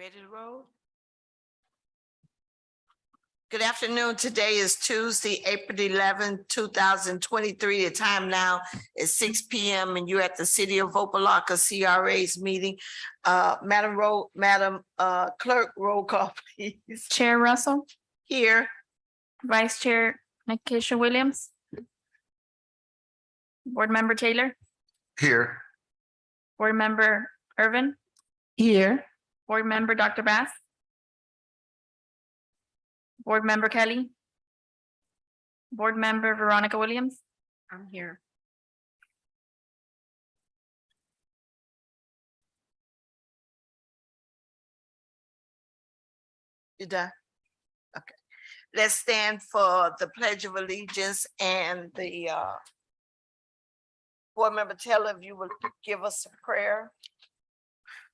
Ready to roll? Good afternoon. Today is Tuesday, April 11th, 2023. The time now is 6 p.m. and you're at the City of Opa-locka CRA's meeting. Madam Clerk, roll call, please. Chair Russell, Here. Vice Chair Nikisha Williams. Board Member Taylor, Here. Board Member Irvin, Here. Board Member Dr. Bass, Board Member Kelly, Board Member Veronica Williams. I'm here. You done? Okay. Let's stand for the Pledge of Allegiance and the Board Member Taylor, if you would give us a prayer.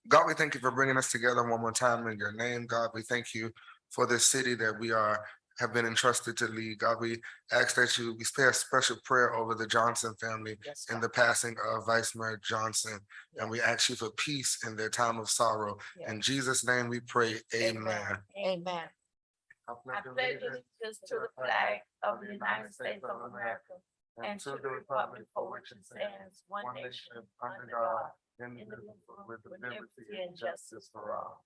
God, we thank you for bringing us together one more time in your name. God, we thank you for this city that we have been entrusted to lead. God, we ask that we say a special prayer over the Johnson family in the passing of Vice Mayor Johnson. And we ask you for peace in their time of sorrow. In Jesus' name we pray, amen. Amen. I pledge allegiance to the flag of the United States of America and to the republic for which it stands, one nation, under God, indivisible, with liberty and justice for all.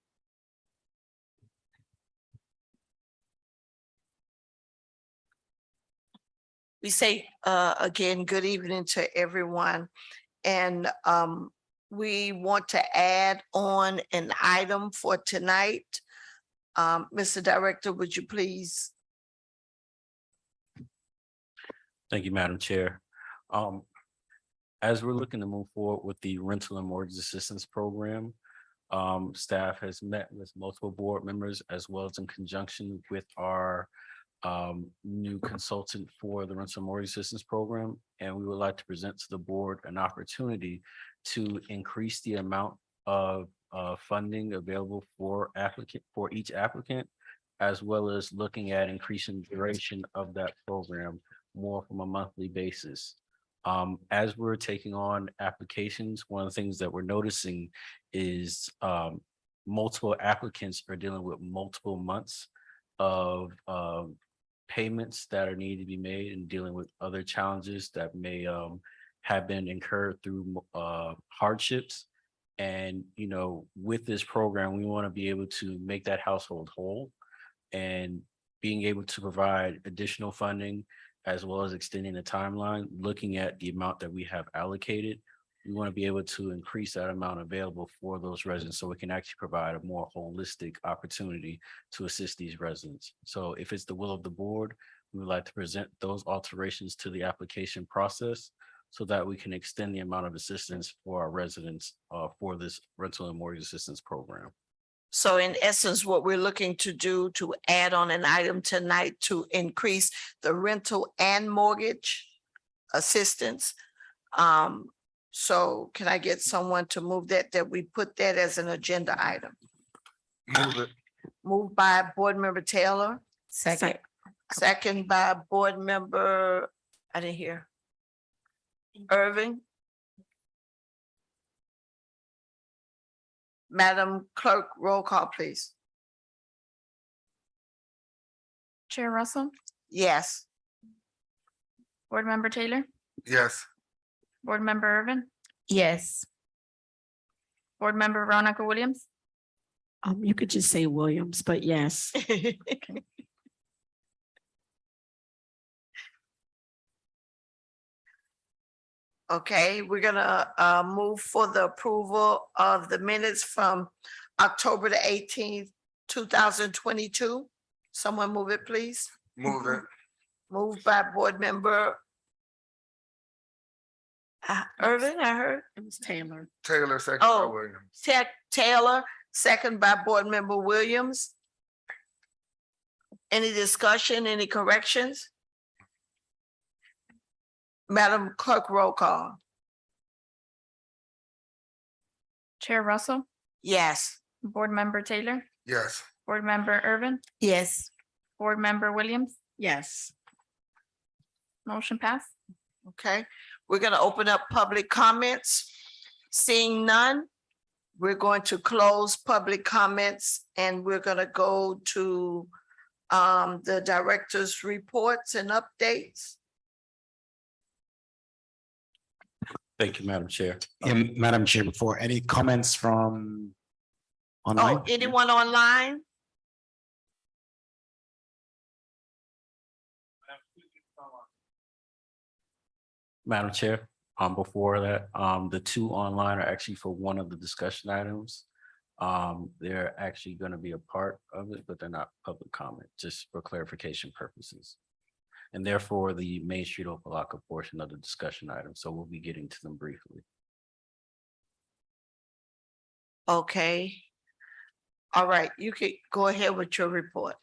We say again, good evening to everyone. And we want to add on an item for tonight. Mr. Director, would you please? Thank you, Madam Chair. As we're looking to move forward with the rental and mortgage assistance program, staff has met with multiple board members as well as in conjunction with our new consultant for the rental and mortgage assistance program. And we would like to present to the board an opportunity to increase the amount of funding available for each applicant, as well as looking at increasing duration of that program more from a monthly basis. As we're taking on applications, one of the things that we're noticing is multiple applicants are dealing with multiple months of payments that are needed to be made and dealing with other challenges that may have been incurred through hardships. And, you know, with this program, we want to be able to make that household whole, and being able to provide additional funding as well as extending the timeline, looking at the amount that we have allocated. We want to be able to increase that amount available for those residents so we can actually provide a more holistic opportunity to assist these residents. So if it's the will of the board, we would like to present those alterations to the application process so that we can extend the amount of assistance for our residents for this rental and mortgage assistance program. So in essence, what we're looking to do to add on an item tonight to increase the rental and mortgage assistance. So can I get someone to move that we put that as an agenda item? Move it. Moved by Board Member Taylor. Second. Second by Board Member, I didn't hear. Irving. Madam Clerk, roll call, please. Chair Russell, Yes. Board Member Taylor, Yes. Board Member Irvin, Yes, Board Member Veronica Williams. you could just say Williams, but yes. Okay, we're gonna move for the approval of the minutes from October the 18th, 2022. Someone move it, please. Move it. Moved by Board Member Irvin, I heard. It was Taylor. Taylor, second by Oh. Williams. Taylor, second by Board Member Williams. Any discussion, any corrections? Madam Clerk, roll call. Chair Russell, Yes. Board Member Taylor, Yes. Board Member Irvin, Yes. Board Member Williams. Yes. Motion passed. Okay, we're gonna open up public comments. Seeing none, we're going to close public comments and we're gonna go to the director's reports and updates. Thank you, Madam Chair. Madam Chair, before any comments from online? Oh, anyone online? Madam Chair, before that, the two online are actually for one of the discussion items. They're actually going to be a part of it, but they're not public comment, just for clarification purposes. And therefore, the Main Street Opa-locka portion of the discussion item, so we'll be getting to them briefly. Okay. All right, you can go ahead with your report.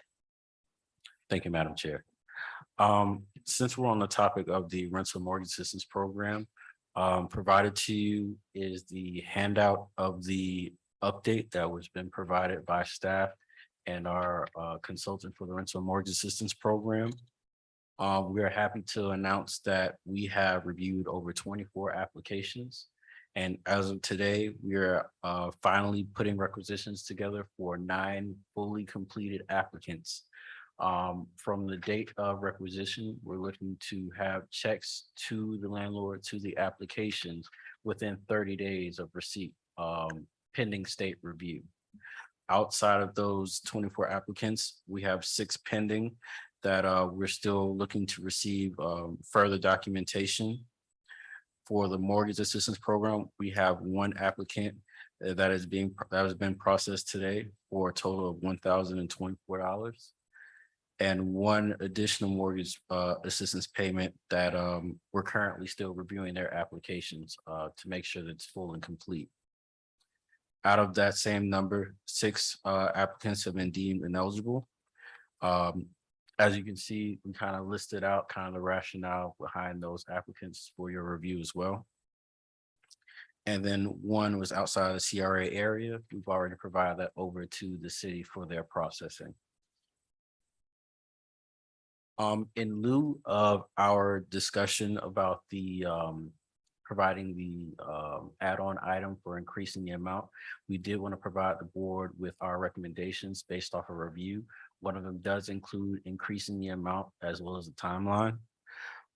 Thank you, Madam Chair. Since we're on the topic of the rental mortgage assistance program, provided to you is the handout of the update that was been provided by staff and our consultant for the rental mortgage assistance program. We are happy to announce that we have reviewed over 24 applications. And as of today, we are finally putting requisitions together for 9 fully completed applicants. From the date of requisition, we're looking to have checks to the landlord, to the applications within 30 days of receipt, pending state review. Outside of those 24 applicants, we have 6 pending that we're still looking to receive further documentation. For the mortgage assistance program, we have 1 applicant that has been processed today for a total of $1,024. And 1 additional mortgage assistance payment that we're currently still reviewing their applications to make sure that it's full and complete. Out of that same number, 6 applicants have been deemed ineligible. As you can see, we kind of listed out kind of the rationale behind those applicants for your review as well. And then 1 was outside of the CRA area. We've already provided that over to the city for their processing. In lieu of our discussion about the providing the add-on item for increasing the amount, we did want to provide the board with our recommendations based off a review. One of them does include increasing the amount as well as the timeline.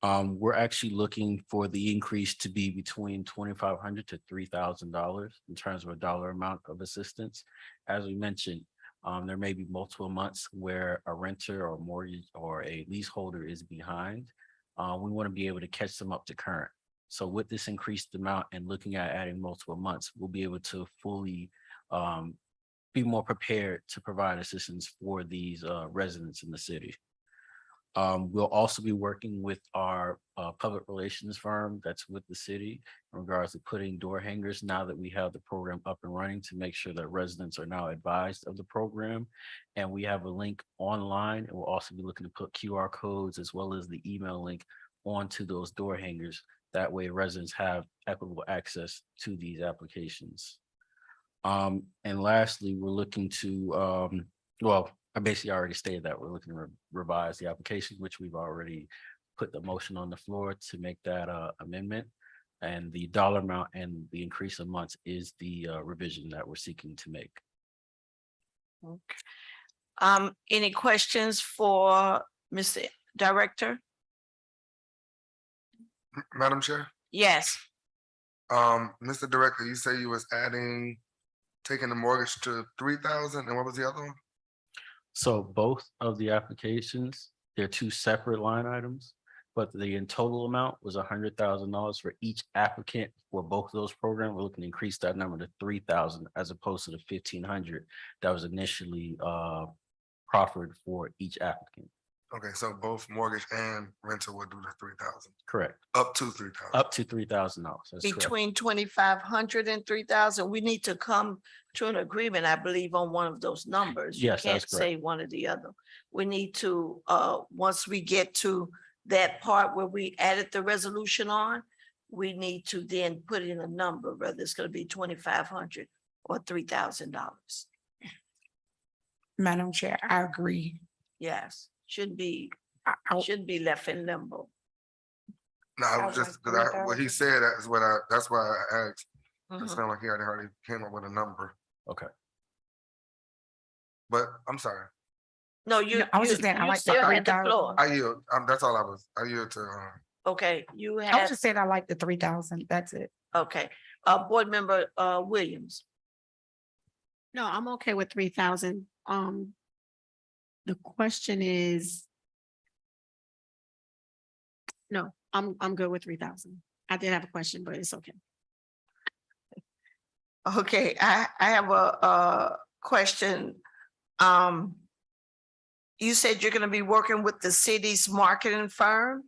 We're actually looking for the increase to be between $2,500 to $3,000 in terms of a dollar amount of assistance. As we mentioned, there may be multiple months where a renter or mortgage or a leaseholder is behind. We want to be able to catch them up to current. So with this increased amount and looking at adding multiple months, we'll be able to fully be more prepared to provide assistance for these residents in the city. We'll also be working with our public relations firm that's with the city in regards to putting door hangers now that we have the program up and running to make sure that residents are now advised of the program. And we have a link online, and we'll also be looking to put QR codes as well as the email link onto those door hangers. That way residents have equitable access to these applications. And lastly, we're looking to, well, I basically already stated that we're looking to revise the application, which we've already put the motion on the floor to make that amendment. And the dollar amount and the increase of months is the revision that we're seeking to make. Okay. Any questions for Mr. Director? Madam Chair, Yes. Mr. Director, you say you was taking the mortgage to 3,000, and what was the other one? So both of the applications, they're 2 separate line items, but the in total amount was $100,000 for each applicant for both of those programs. We're looking to increase that number to 3,000 as opposed to the 1,500 that was initially proffered for each applicant. Okay, so both mortgage and rental would do the 3,000, Correct. up to 3,000. Up to $3,000. That's correct. Between 2,500 and 3,000, we need to come to an agreement, I believe, on one of those numbers. You Yes, that's can't say one or the other. We need to, once we get to that part where we added the resolution on, we need to then put in a number, whether it's gonna be 2,500 or $3,000. Madam Chair, I agree. Yes, shouldn't be I- left in limbo. No, I was just, 'cause what he said, that's why I asked. It Mhm. sounded like he already came up with a number, Okay. but I'm sorry. No, you, No, I was you just saying, I you like the still had the 3,000. floor. I yield, that's all I yield to, Okay, you I was had, just saying, I like the 3,000. That's it. okay, Board Member, Williams. No, I'm okay with 3,000. The question is. No, I'm good with 3,000. I did have a question, but it's okay. Okay, I have a question. You said you're gonna be working with the city's marketing firm?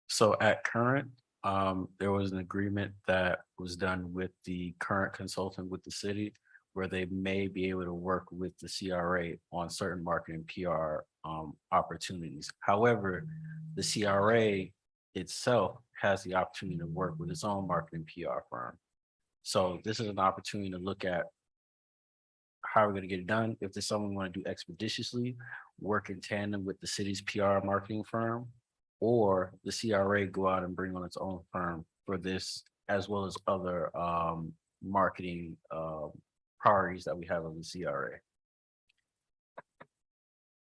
So at current, there was an agreement that was done with the current consultant with the city where they may be able to work with the CRA on certain marketing PR opportunities. However, the CRA itself has the opportunity to work with its own marketing PR firm. So this is an opportunity to look at how we're gonna get it done. If there's something we want to do expeditiously, work in tandem with the city's PR marketing firm, or the CRA go out and bring on its own firm for this, as well as other marketing priorities that we have on the CRA.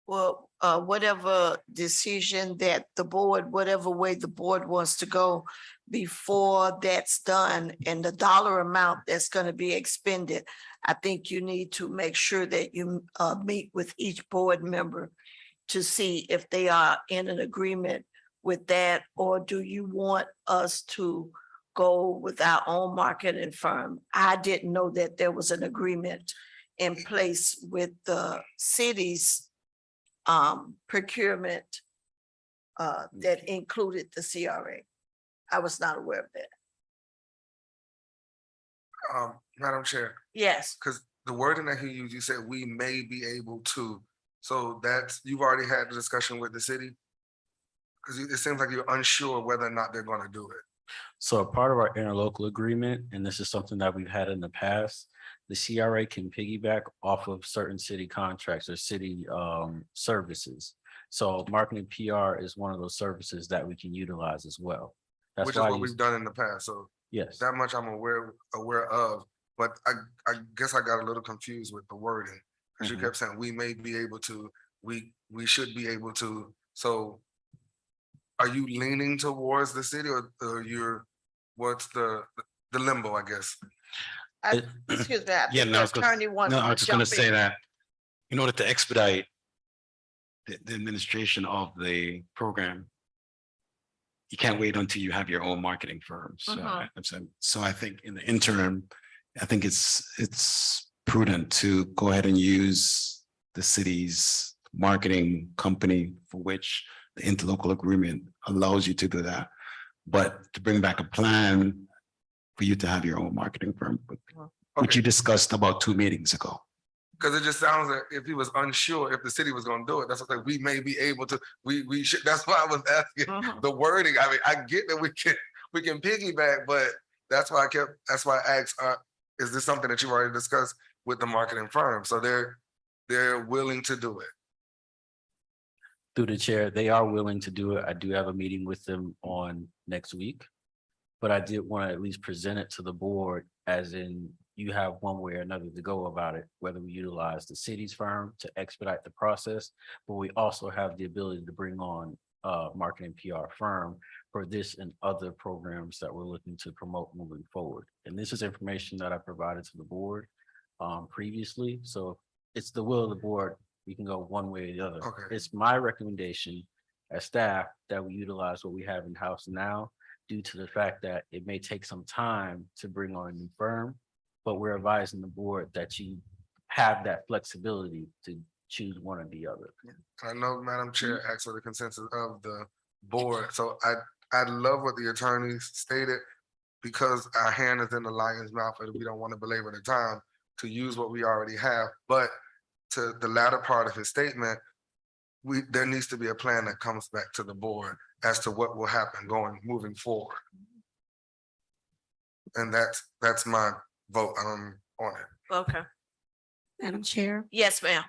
Well, whatever decision that the board, whatever way the board wants to go before that's done and the dollar amount that's gonna be expended, I think you need to make sure that you meet with each board member to see if they are in an agreement with that, or do you want us to go with our own marketing firm? I didn't know that there was an agreement in place with the city's procurement that included the CRA. I was not aware of that. Madam Chair, Yes, because the wording that he used, you said we may be able to. So that's, you've already had the discussion with the city? Because it seems like you're unsure whether or not they're gonna do it. So a part of our interlocal agreement, and this is something that we've had in the past, the CRA can piggyback off of certain city contracts or city services. So marketing PR is one of those services that we can utilize as well. That's Which is why what we've done in the past, so yes. that much I'm aware of, but I guess I got a little confused with the wording. Because you Mhm. kept saying, we may be able to, we should be able to, so are you leaning towards the city or you're, what's the limbo, I guess? excuse me, I Yeah, think no, I the was gonna- attorney wants No, I to was just gonna jump say in. that in order to expedite the administration of the program, you can't wait until you have your own marketing firm. So, so I think in the interim, I think it's prudent to go ahead and use the city's marketing company for which the interlocal agreement allows you to do that. But to bring back a plan for you to have your own marketing firm, which you discussed about 2 meetings ago. Because it just sounds like if he was unsure if the city was gonna do it, that's what like we may be able to, we should, that's why I was asking the wording. I mean, I get that we can piggyback, but that's why I asked, is this something that you already discussed with the marketing firm? So they're willing to do it. Through the chair, they are willing to do it. I do have a meeting with them on next week. But I did want to at least present it to the board, as in you have one way or another to go about it, whether we utilize the city's firm to expedite the process, but we also have the ability to bring on a marketing PR firm for this and other programs that we're looking to promote moving forward. And this is information that I provided to the board previously. So it's the will of the board. We can go one way or the other. Okay. It's my recommendation as staff that we utilize what we have in-house now, due to the fact that it may take some time to bring on a new firm, but we're advising the board that you have that flexibility to choose one or the other. I know Madam Chair asked for the consensus of the board, so I love what the attorney stated, because our hand is in the lion's mouth and we don't want to belabor the time to use what we already have. But to the latter part of his statement, there needs to be a plan that comes back to the board as to what will happen moving forward. And that's my vote on it. Okay, Madam Chair. yes, ma'am.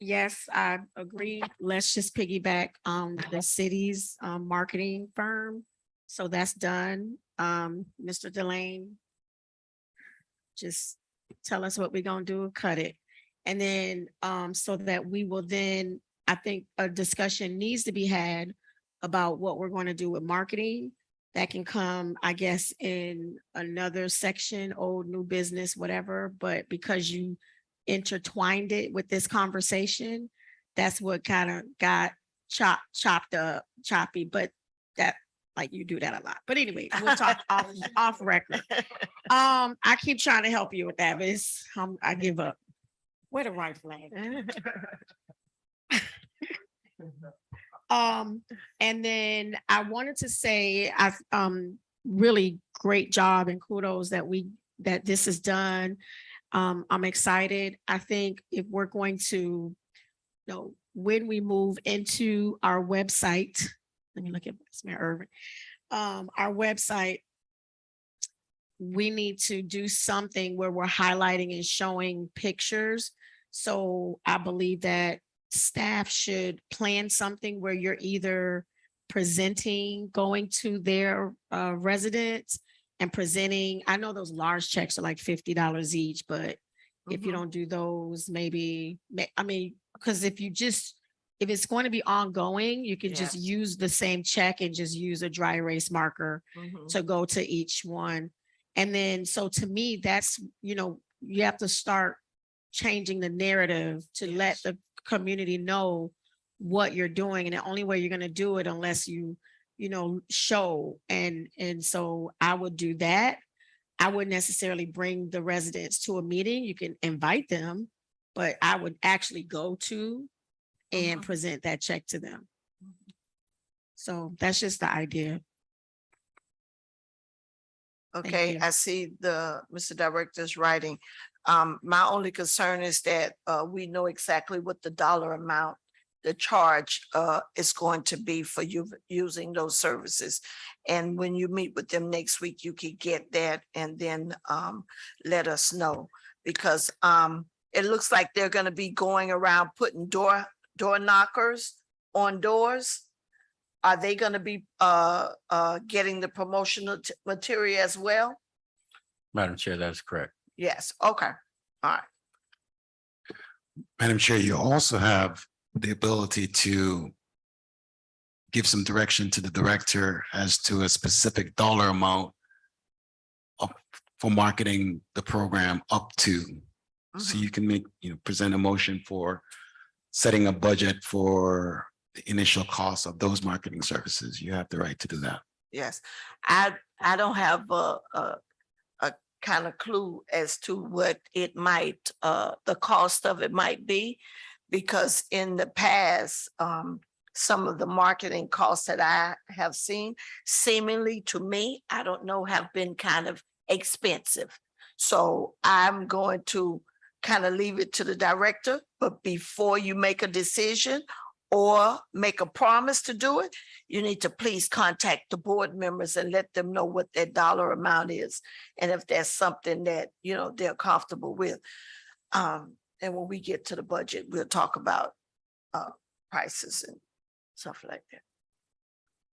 Yes, I agree. Let's just piggyback on the city's marketing firm So that's done. Mr. Delane, just tell us what we're gonna do, cut it. And then, so that we will then, I think a discussion needs to be had about what we're going to do with marketing. That can come, I guess, in another section, old, new business, whatever, but because you intertwined it with this conversation, that's what kind of got chopped up, choppy, but that, like, you do that a lot. But anyway, we'll talk off record. I keep trying to help you with that, but it's, I give up. Where the right flag? And then I wanted to say, really great job and kudos that this is done. I'm excited. I think if we're going to, when we move into our website, let me look at Mayor Irvin, our website, we need to do something where we're highlighting and showing pictures. So I believe that staff should plan something where you're either presenting, going to their residents and presenting. I know those large checks are like $50 each, but if you don't do those, maybe, I mean, because if it's going to be ongoing, you can just use the same check and just use a dry erase marker to go to each one. And then, so to me, that's, you have to start changing the narrative to let the community know what you're doing. And the only way you're going to do it unless you show. And so I would do that. I wouldn't necessarily bring the residents to a meeting. You can invite them, but I would actually go to and present that check to them. So that's just the idea. Okay, you. I see Mr. Director's writing. My only concern is that we know exactly what the dollar amount, the charge is going to be for you using those services. And when you meet with them next week, you can get that and then let us know. Because it looks like they're gonna be going around putting door knockers on doors. Are they gonna be getting the promotional material as well? Madam Chair, that is correct. Yes, okay, all right. Madam Chair, you also have the ability to give some direction to the director as to a specific dollar amount for marketing the program up to. So you can make, present a motion for setting a budget for the initial cost of those marketing services. You have the right to do that. Yes, I don't have a kind of clue as to what it might, the cost of it might be. Because in the past, some of the marketing costs that I have seen seemingly to me, I don't know, have been kind of expensive. So I'm going to kind of leave it to the director, but before you make a decision or make a promise to do it, you need to please contact the board members and let them know what their dollar amount is. And if there's something that, they're comfortable with. And when we get to the budget, we'll talk about prices and stuff like that.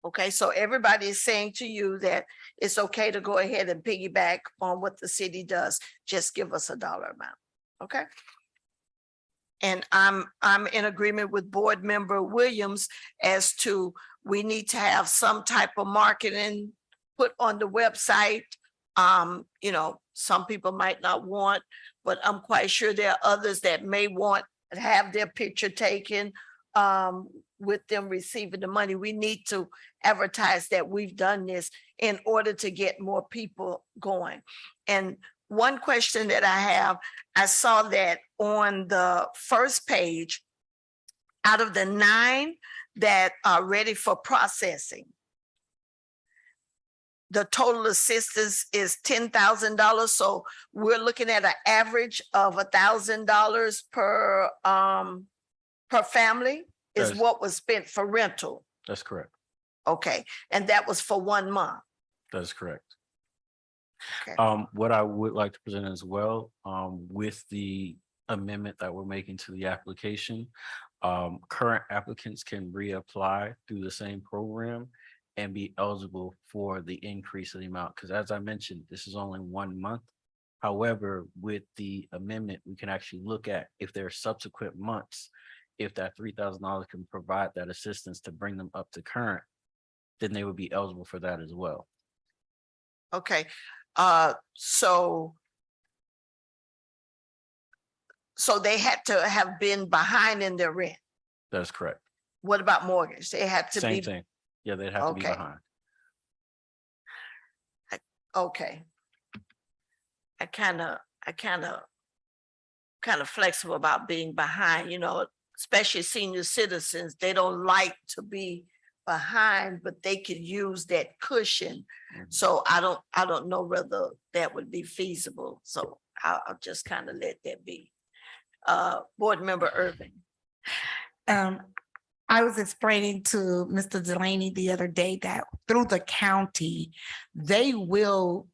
Okay, so everybody is saying to you that it's okay to go ahead and piggyback on what the city does. Just give us a dollar amount, okay? And I'm in agreement with Board Member Williams as to we need to have some type of marketing put on the website. Some people might not want, but I'm quite sure there are others that may want to have their picture taken with them receiving the money. We need to advertise that we've done this in order to get more people going. And one question that I have, I saw that on the first page, out of the 9 that are ready for processing, the total assistance is $10,000. So we're looking at an average of $1,000 per family is Yes. what was spent for rental. That's correct. Okay, and that was for 1 month. That is correct. Okay. What I would like to present as well, with the amendment that we're making to the application, current applicants can reapply through the same program. and be eligible for the increase of the amount. Because as I mentioned, this is only 1 month. However, with the amendment, we can actually look at if there are subsequent months, if that $3,000 can provide that assistance to bring them up to current, then they would be eligible for that as well. Okay, so they had to have been behind in their rent. That is correct. What about mortgage? They had to Same be, thing. Yeah, they'd have to be Okay. behind. okay. I kind of flexible about being behind, especially senior citizens. They don't like to be behind, but they could use that cushion. Mhm. So I don't know whether that would be feasible. So I'll just kind of let that be. Board Member Irving. I was explaining to Mr. Delaney the other day that through the county, they will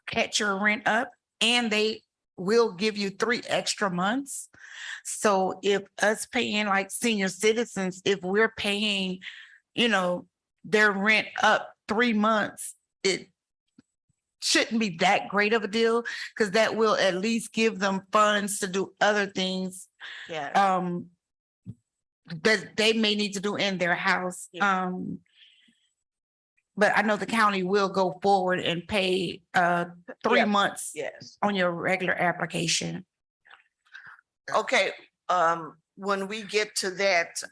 catch your rent up and they will give you 3 extra months. So if us paying like senior citizens, if we're paying, their rent up 3 months, it shouldn't be that great of a deal because that will at least give them funds to do other things Yeah, that they may need to do in their house. Yeah. But I know the county will go forward and pay 3 Yeah. months yes. on your regular application. Okay, when we get to that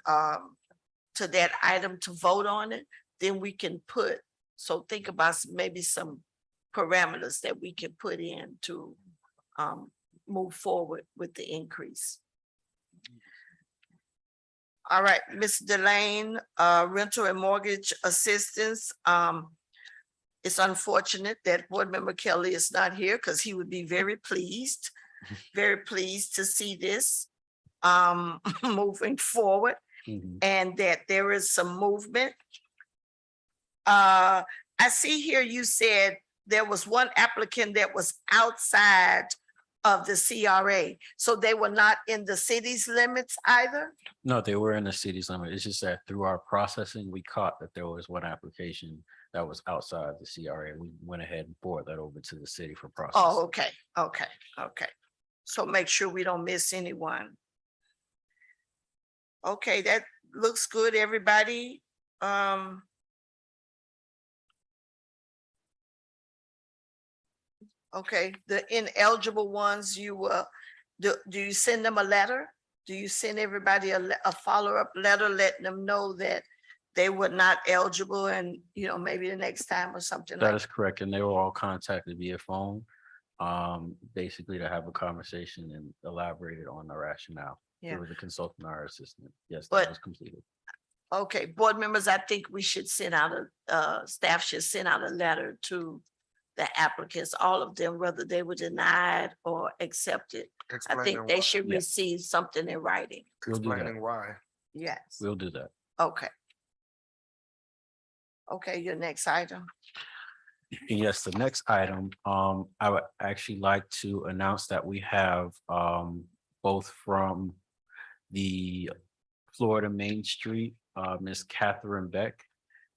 item to vote on it, then we can think about maybe some parameters that we can put in to move forward with the increase. All right, Ms. Delane, rental and mortgage assistance. It's unfortunate that Board Member Kelly is not here because he would be very pleased to see this moving forward Mhm. and that there is some movement. I see here you said there was one applicant that was outside of the CRA, so they were not in the city's limits either? No, they were in the city's limit. It's just that through our processing, we caught that there was one application that was outside the CRA. We went ahead and forwarded that over to the city for processing. Oh, okay. So make sure we don't miss anyone. Okay, that looks good, everybody. Okay, the ineligible ones, do you send them a letter? Do you send everybody a follow-up letter letting them know that they were not eligible and, maybe the next time or something That like? is correct. And they were all contacted via phone, basically to have a conversation and elaborated on the rationale. Yeah. It was a consultant or assistant. Yes, But- that was completed. Okay, board members, I think we should send out staff should send out a letter to the applicants, all of them, whether they were denied or accepted. I Explaining think they why. should Yeah. receive something in writing. We'll do that. Explaining why. Yes, We'll do that. okay. Okay, your next item. Yes, the next item, I would actually like to announce that we have, both from the Florida Main Street, Ms. Catherine Beck,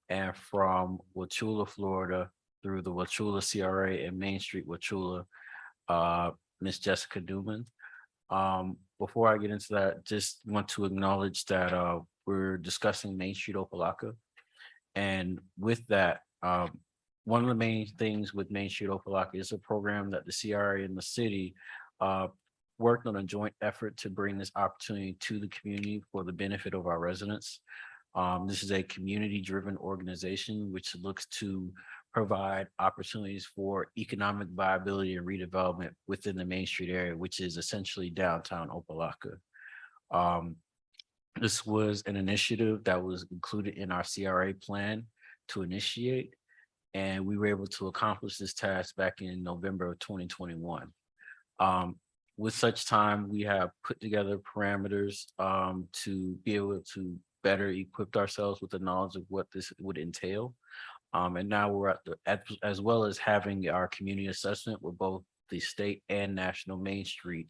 and from Wauchula, Florida, through the Wauchula CRA and Main Street Wauchula, Ms. Jessica Newman. Before I get into that, just want to acknowledge that, we're discussing Main Street Opa-locka. And with that, one of the main things with Main Street Opa-locka is a program that the CRA and the city worked on a joint effort to bring this opportunity to the community for the benefit of our residents. This is a community-driven organization which looks to provide opportunities for economic viability and redevelopment within the Main Street area, which is essentially downtown Opa-locka. This was an initiative that was included in our CRA plan to initiate, and we were able to accomplish this task back in November of 2021. With such time, we have put together parameters to be able to better equip ourselves with the knowledge of what this would entail. And now we're as well as having our community assessment where both the state and national Main Street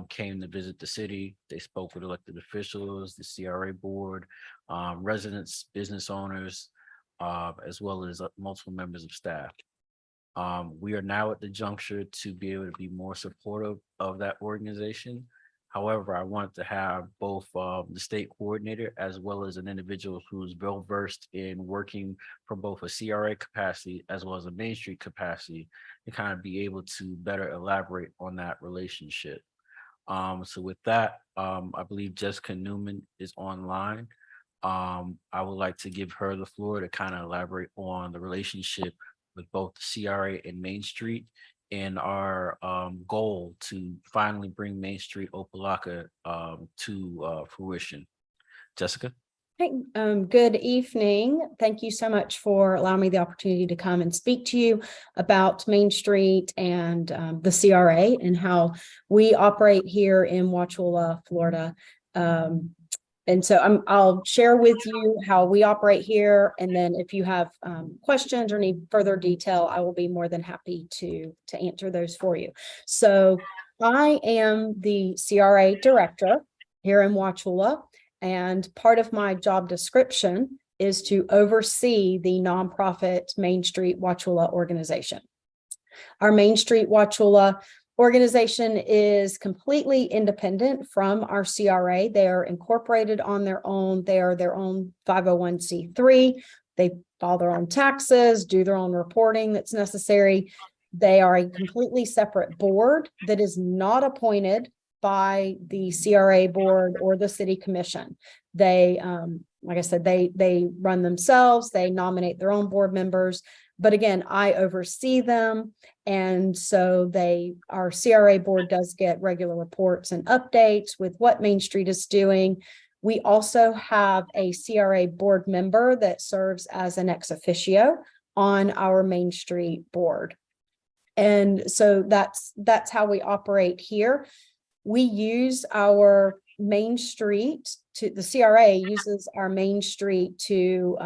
came to visit the city. They spoke with elected officials, the CRA board, residents, business owners, as well as multiple members of staff. We are now at the juncture to be able to be more supportive of that organization. However, I want to have both the state coordinator as well as an individual who's well versed in working from both a CRA capacity as well as a Main Street capacity to kind of be able to better elaborate on that relationship. So with that, I believe Jessica Newman is online. I would like to give her the floor to kind of elaborate on the relationship with both the CRA and Main Street and our goal to finally bring Main Street Opa-locka to fruition. Jessica? Hey, good evening. Thank you so much for allowing me the opportunity to come and speak to you about Main Street and the CRA and how we operate here in Wauchula, Florida. And so I'll share with you how we operate here. And then if you have questions or need further detail, I will be more than happy to answer those for you. So I am the CRA director here in Wauchula. And part of my job description is to oversee the nonprofit Main Street Wauchula organization. Our Main Street Wauchula organization is completely independent from our CRA. They are incorporated on their own. They are their own 501c3. They file their own taxes, do their own reporting that's necessary. They are a completely separate board that is not appointed by the CRA board or the city commission. They, like I said, they run themselves, they nominate their own board members, but again, I oversee them. And so our CRA board does get regular reports and updates with what Main Street is doing. We also have a CRA board member that serves as an ex officio on our Main Street board. And so that's how we operate here. We use our Main Street the CRA uses our Main Street to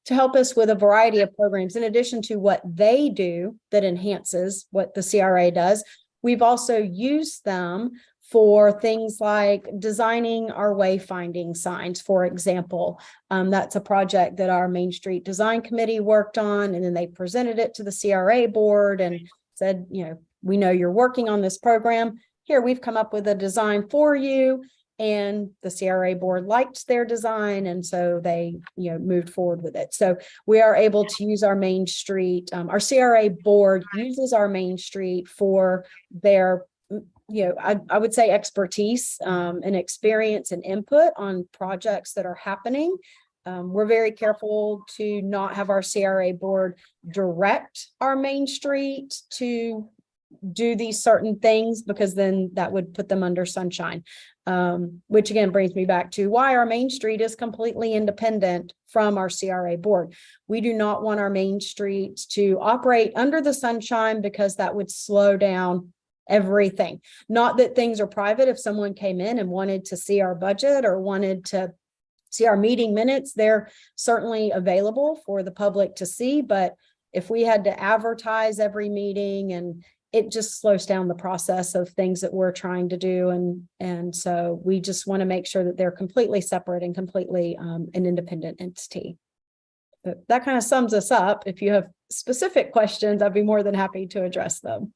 help us with a variety of programs. In addition to what they do that enhances what the CRA does, we've also used them for things like designing our wayfinding signs, for example. That's a project that our Main Street Design Committee worked on, and then they presented it to the CRA board and said, we know you're working on this program. Here, we've come up with a design for you. And the CRA board liked their design, and so they, moved forward with it. So we are able to use our Main Street. Our CRA board uses our Main Street for their, I would say expertise and experience and input on projects that are happening. We're very careful to not have our CRA board direct our Main Street to do these certain things, because then that would put them under sunshine, which again brings me back to why our Main Street is completely independent from our CRA board. We do not want our Main Street to operate under the sunshine, because that would slow down everything. Not that things are private. If someone came in and wanted to see our budget or wanted to see our meeting minutes, they're certainly available for the public to see. But if we had to advertise every meeting, and it just slows down the process of things that we're trying to do. And so we just want to make sure that they're completely separate and completely an independent entity. But that kind of sums us up. If you have specific questions, I'd be more than happy to address them.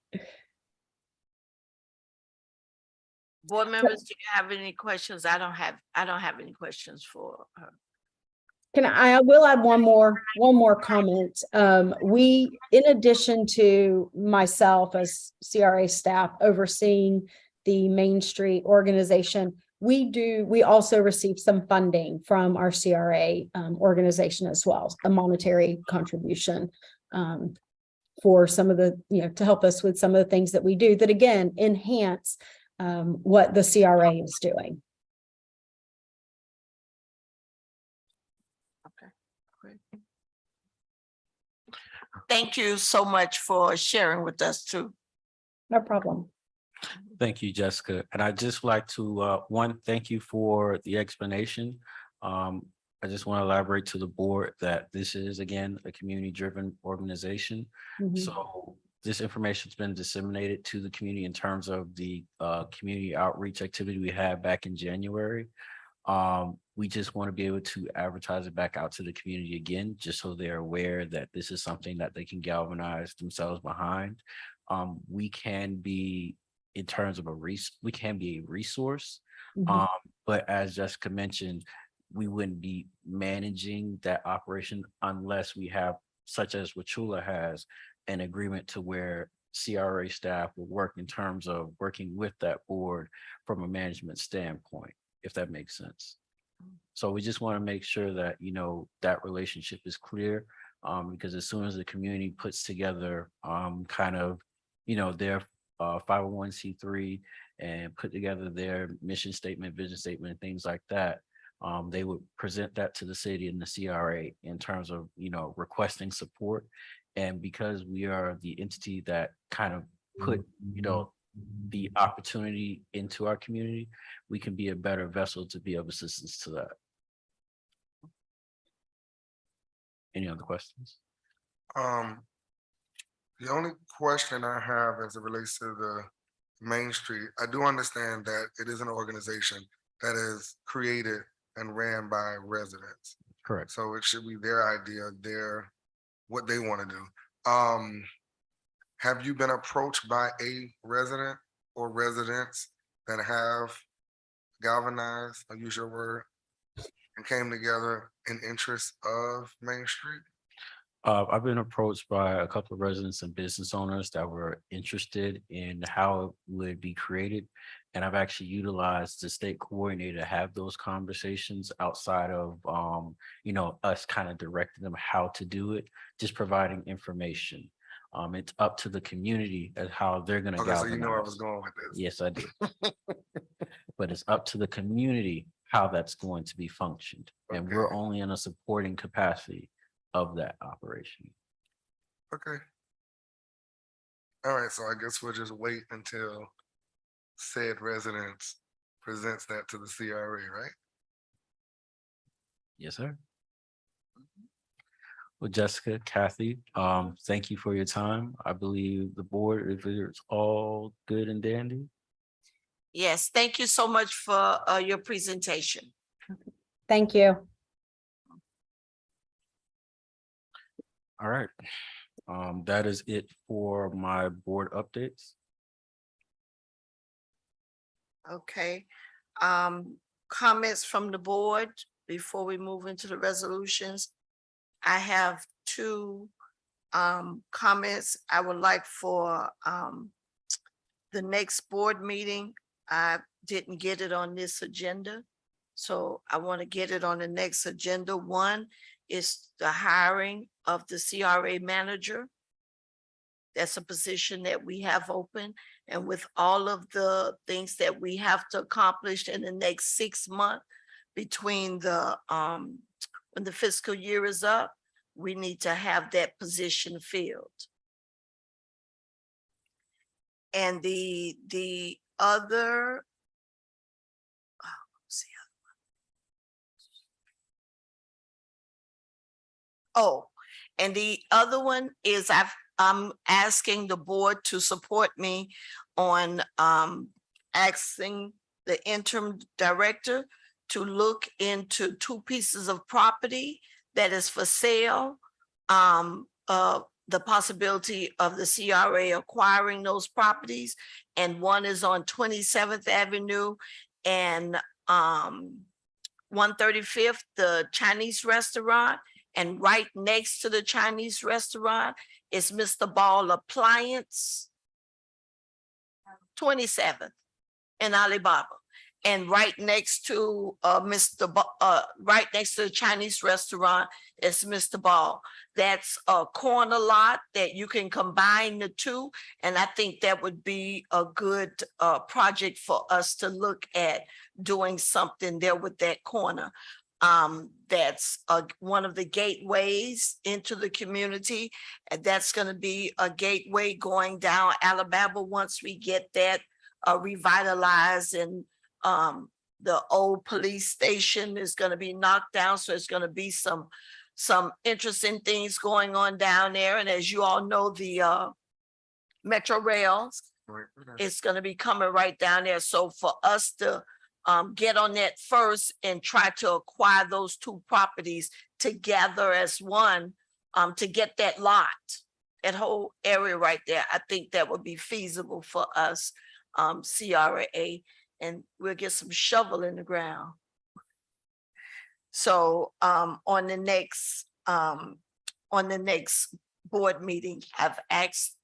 Board members, do you have any questions? I don't have any questions for her. I will add one more comment. We, in addition to myself as CRA staff overseeing the Main Street organization, we also receive some funding from our CRA organization as well, a monetary contribution for some of the, to help us with some of the things that we do that again enhance what the CRA is doing. Thank you so much for sharing with us too. No problem. Thank you, Jessica. And I just like to, thank you for the explanation. I just want to elaborate to the board that this is, again, a community-driven organization. Mhm. So this information has been disseminated to the community in terms of the community outreach activity we had back in January. We just want to be able to advertise it back out to the community again, just so they're aware that this is something that they can galvanize themselves behind. We can be, in terms of we can be a resource. Mhm. But as Jessica mentioned, we wouldn't be managing that operation unless we have, such as what Chula has, an agreement to where CRA staff will work in terms of working with that board from a management standpoint, if that makes sense. So we just want to make sure that, you know, that relationship is clear, because as soon as the community puts together, kind of, you know, their 501c3 and put together their mission statement, vision statement, and things like that, they would present that to the city and the CRA in terms of, you know, requesting support. And because we are the entity that kind of put, you know, the opportunity into our community, we can be a better vessel to be of assistance to that. Any other questions? The only question I have as it relates to the Main Street, I do understand that it is an organization that is created and ran by residents. Correct. So it should be their idea, what they want to do. Have you been approached by a resident or residents that have galvanized, I'll use your word, and came together in interest of Main Street? I've been approached by a couple of residents and business owners that were interested in how it would be created. And I've actually utilized the state coordinator to have those conversations outside of, you know, us kind of directing them how to do it, just providing information. It's up to the community as how they're going to Okay, so you know where I galvanize. was going with this. Yes, I do. But it's up to the community how that's going to be functioned. And we're Okay. only in a supporting capacity of that operation. Okay. All right, so I guess we'll just wait until said residents presents that to the CRA, right? Yes, sir. Well, Jessica, Kathy, thank you for your time. I believe the board, if it's all good and dandy. Yes, thank you so much for your presentation. Thank you. All right. That is it for my board updates. Okay. Comments from the board before we move into the resolutions. I have two comments I would like for the next board meeting. I didn't get it on this agenda, so I want to get it on the next agenda. One is the hiring of the CRA manager. That's a position that we have open, and with all of the things that we have to accomplish in the next 6 months between the when the fiscal year is up, we need to have that position filled. And the other, and the other one is I'm asking the board to support me on asking the interim director to look into 2 pieces of property that is for sale. The possibility of the CRA acquiring those properties, and one is on 27th Avenue and 135th, the Chinese restaurant, and right next to the Chinese restaurant is Mr. Ball Appliance, 27th in Alibaba. And right next to right next to the Chinese restaurant is Mr. Ball. That's a corner lot that you can combine the two. And I think that would be a good project for us to look at doing something there with that corner. That's one of the gateways into the community. And that's going to be a gateway going down Alabama once we get that revitalized, and the old police station is going to be knocked down. So it's going to be some interesting things going on down there. And as you all know, the Metro Rail Right. is going to be coming right down there. So for us to get on that first and try to acquire those two properties together as one, to get that lot, that whole area right there. I think that would be feasible for us, CRA, and we'll get some shovel in the ground. So, on the next board meeting, I've asked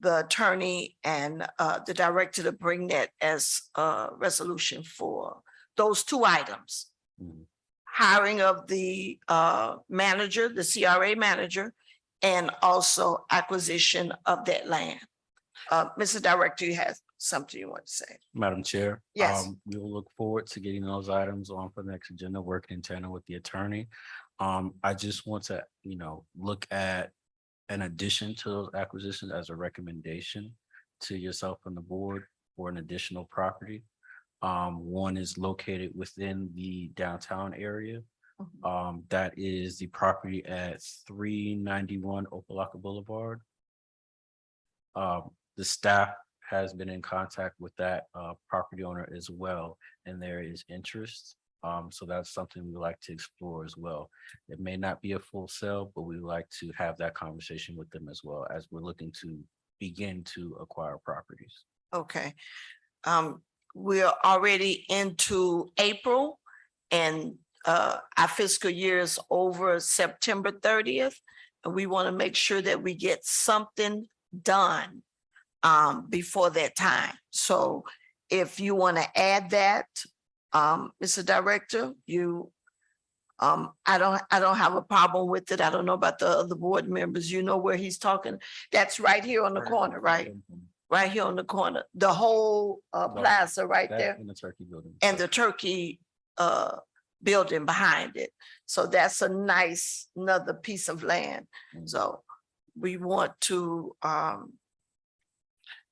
the attorney and the director to bring that as a resolution for those two items. Mhm. Hiring of the manager, the CRA manager, and also acquisition of that land. Mr. Director, you have something you want to say? Madam Chair. Yes. We will look forward to getting those items on for the next agenda, working in tandem with the attorney. I just want to, look at an addition to those acquisitions as a recommendation to yourself and the board for an additional property. One is located within the downtown area. That is the property at 391 Opa-locka Boulevard. The staff has been in contact with that property owner as well, and there is interest. So that's something we like to explore as well. It may not be a full sale, but we like to have that conversation with them as well as we're looking to begin to acquire properties. Okay. We're already into April, and our fiscal year is over September 30th. And we want to make sure that we get something done before that time. So if you want to add that, Mr. Director, I don't have a problem with it. I don't know about the other board members. You know where he's talking. That's right here on the corner, right? Right here on the corner, the whole plaza right there, In the turkey building. and the turkey building behind it. So that's a nice, another piece of land. So we want to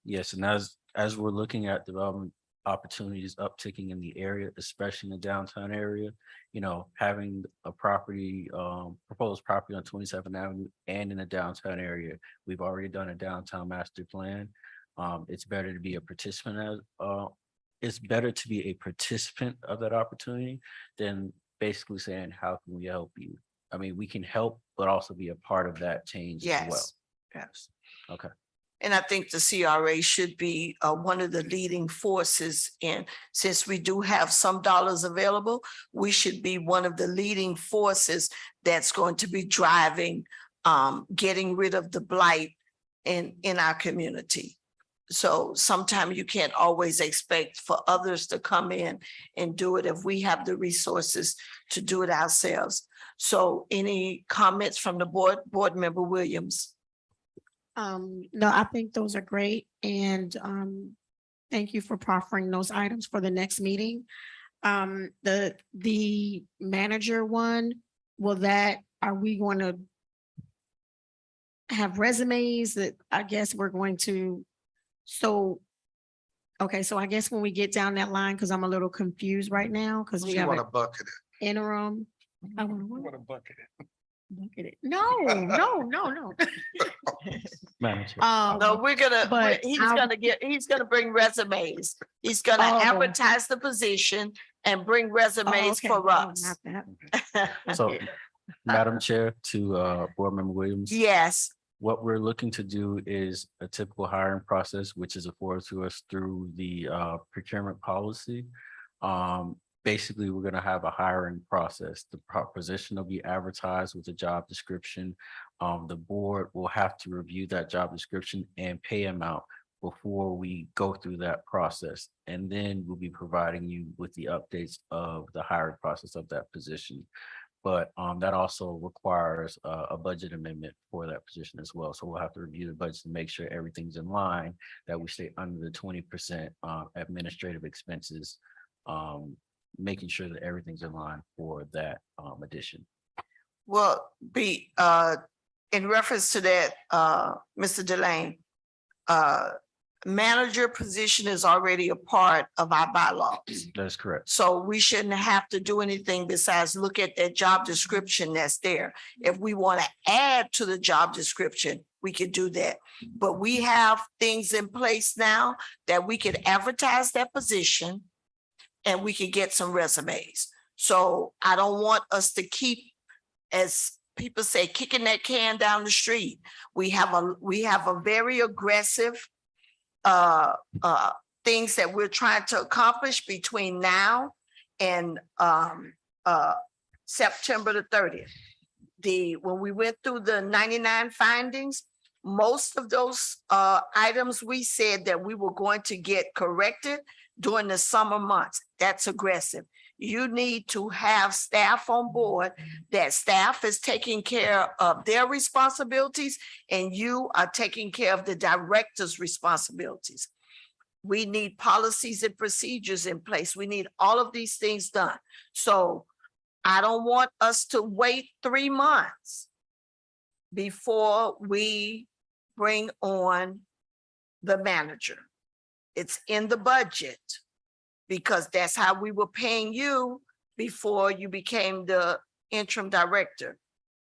Yes, and as we're looking at development opportunities upticking in the area, especially in the downtown area, having a property, proposed property on 27th Avenue and in the downtown area, we've already done a downtown master plan. It's better to be a participant of that opportunity than basically saying, how can we help you? I mean, we can help, but also be a part of that change as well. yes, yes. Okay. And I think the CRA should be one of the leading forces in, since we do have some dollars available, we should be one of the leading forces that's going to be driving, getting rid of the blight in our community. So sometimes you can't always expect for others to come in and do it if we have the resources to do it ourselves. So any comments from the board member Williams? No, I think those are great, and thank you for proffering those items for the next meeting. The manager one, are we going to have resumes that I guess we're going to, okay, so I guess when we get down that line, because I'm a little confused right now, because we You have want an to bucket it. interim. I You wanna want to bucket it. bucket it. No. Madam Chair. No, but he's gonna bring resumes. He's gonna Oh. advertise the position and bring resumes okay. for Oh, us. not that. So, Madam Chair, to Board Member Williams. Yes, What we're looking to do is a typical hiring process, which is afforded to us through the procurement policy. Basically, we're gonna have a hiring process. The position will be advertised with a job description. The board will have to review that job description and pay amount before we go through that process. And then we'll be providing you with the updates of the hiring process of that position. But that also requires a budget amendment for that position as well. So we'll have to review the budget to make sure everything's in line, that we stay under the 20% administrative expenses, making sure that everything's in line for that addition. well, in reference to that, Mr. Delane, manager position is already a part of our bylaws. That is correct. So we shouldn't have to do anything besides look at that job description that's there. If we want to add to the job description, we could do that. But we have things in place now that we could advertise that position and we can get some resumes. So I don't want us to keep, as people say, kicking that can down the street. We have a very aggressive things that we're trying to accomplish between now and September the 30th. When we went through the 99 findings, most of those items we said that we were going to get corrected during the summer months. That's aggressive. You need to have staff on board, that staff is taking care of their responsibilities and you are taking care of the director's responsibilities. We need policies and procedures in place. We need all of these things done. So I don't want us to wait 3 months before we bring on the manager. It's in the budget because that's how we were paying you before you became the interim director.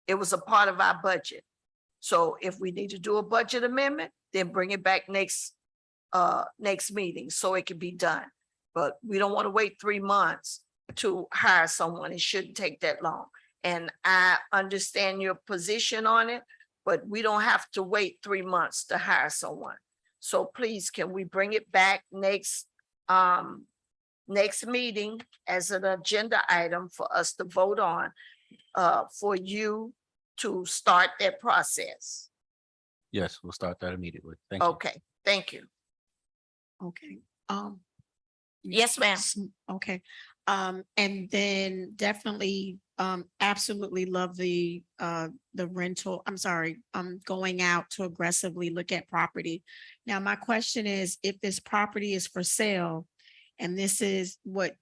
It was a part of our budget. So if we need to do a budget amendment, then bring it back next meeting so it can be done. But we don't want to wait 3 months to hire someone. It shouldn't take that long. And I understand your position on it, but we don't have to wait 3 months to hire someone. So please, can we bring it back next meeting as an agenda item for us to vote on, for you to start that process? Yes, we'll start that immediately. Thank you. Okay, thank you. Okay. Yes, ma'am. Okay. And then definitely, absolutely love the rental, going out to aggressively look at property. Now, my question is, if this property is for sale, and this is what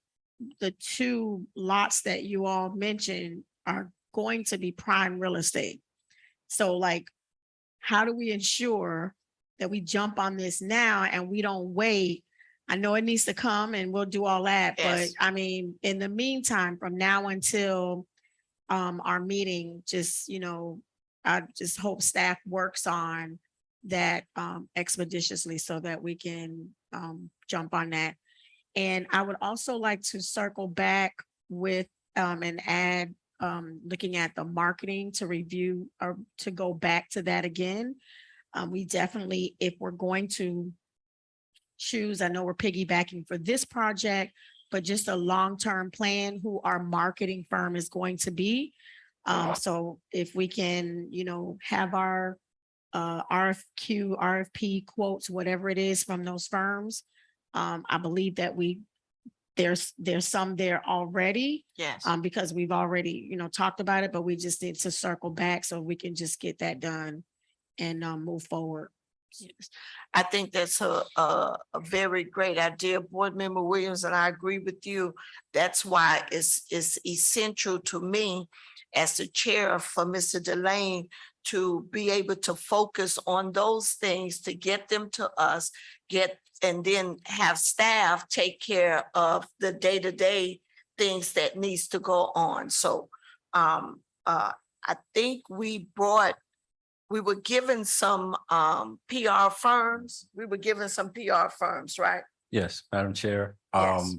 the 2 lots that you all mentioned are going to be prime real estate. So like, how do we ensure that we jump on this now and we don't wait? I know it needs to come and we'll do all that, Yes. but I mean, in the meantime, from now until our meeting, just, I just hope staff works on that expeditiously so that we can jump on that. And I would also like to circle back with and add looking at the marketing to review or to go back to that again. We definitely, if we're going to choose, I know we're piggybacking for this project, but just a long-term plan who our marketing firm is going to be. So if we can, have our RFQ, RFP quotes, whatever it is from those firms. I believe that there's some there already. Yes. Because we've already, talked about it, but we just need to circle back so we can just get that done and move forward. Yes. I think that's a very great idea, Board Member Williams, and I agree with you. That's why it's essential to me as the chair for Mr. Delane to be able to focus on those things, to get them to us, and then have staff take care of the day-to-day things that needs to go on. So I think we were given some PR firms. We were given some PR firms, right? Yes, Madam Chair. Yes.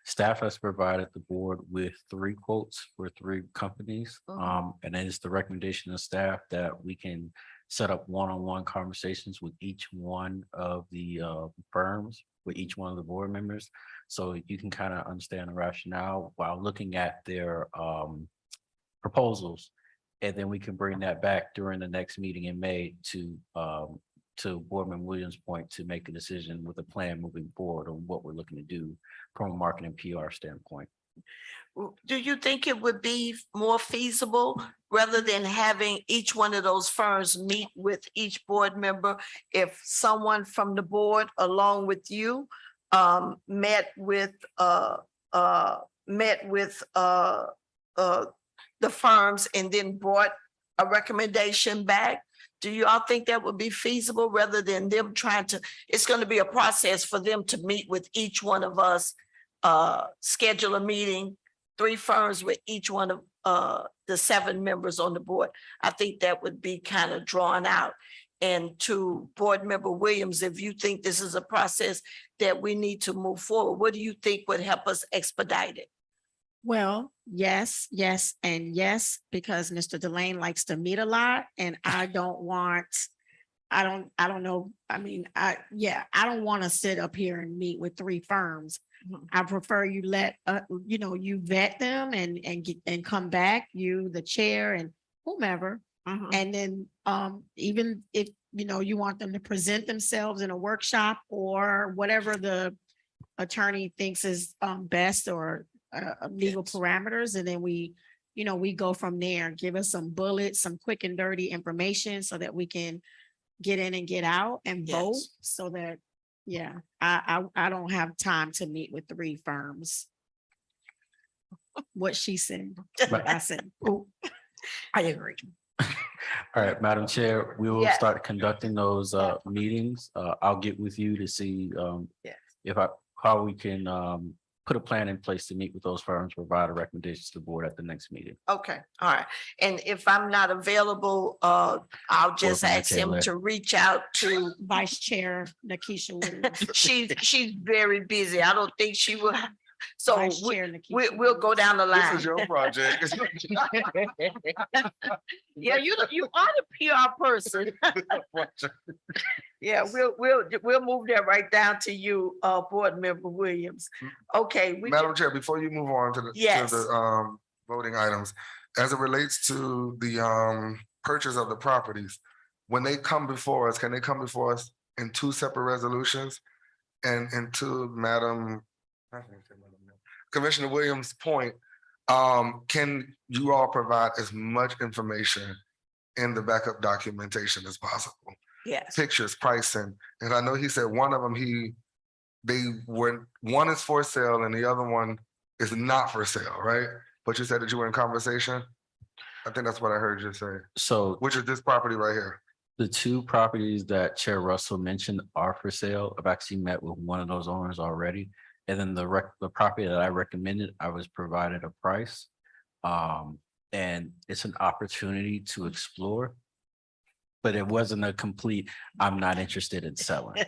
Staff has provided the board with 3 quotes for 3 companies. Mhm. And it is the recommendation of staff that we can set up one-on-one conversations with each one of the firms, with each one of the board members. So you can kind of understand the rationale while looking at their proposals. And then we can bring that back during the next meeting in May to Boardman Williams' point, to make a decision with a plan moving forward on what we're looking to do from a marketing PR standpoint. Do you think it would be more feasible rather than having each one of those firms meet with each board member, if someone from the board along with you met with the firms and then brought a recommendation back? Do you all think that would be feasible rather than them trying to, it's going to be a process for them to meet with each one of us, schedule a meeting, 3 firms with each one of the 7 members on the board. I think that would be kind of drawn out. And to Board Member Williams, if you think this is a process that we need to move forward, what do you think would help us expedite it? Well, yes, yes, and yes, because Mr. Delane likes to meet a lot and I don't know. I mean, I don't want to sit up here and meet with 3 firms. Mhm. I prefer you you vet them and come back, you, the chair and whomever. Mhm. And then even if, you want them to present themselves in a workshop or whatever the attorney thinks is best or legal Yes. parameters, and then we go from there. Give us some bullets, some quick and dirty information so that we can get in and get out and vote Yes. so that, I don't have time to meet with 3 firms. What she said, what I said. Oh, I agree. All right, Madam Chair, we will Yes. start conducting those meetings. I'll get with you to see Yes. how we can put a plan in place to meet with those firms, provide a recommendation to the board at the next meeting. Okay, all right. And if I'm not available, I'll just Member ask him Taylor. to reach out to, Vice Chair Nakisha Williams. she's very busy. I don't think she will. So Vice Chair Nakisha we'll go Williams. down the This line. is your project. Yeah, you are the PR person. Yeah, we'll move that right down to you, Board Member Williams. Okay, we Madam Chair, before you move on to the, Yes. voting items, as it relates to the, purchase of the properties, when they come before us, can they come before us in 2 separate resolutions? And to Commissioner Williams' point, can you all provide as much information in the backup documentation as possible? yes, Pictures, pricing, and I know he said one of them, one is for sale and the other one is not for sale, right? But you said that you were in conversation? I think that's what I heard you say, So which is this property right here. the 2 properties that Chair Russell mentioned are for sale. I've actually met with one of those owners already. And then the property that I recommended, I was provided a price. And it's an opportunity to explore. But it wasn't a complete, I'm not interested in selling.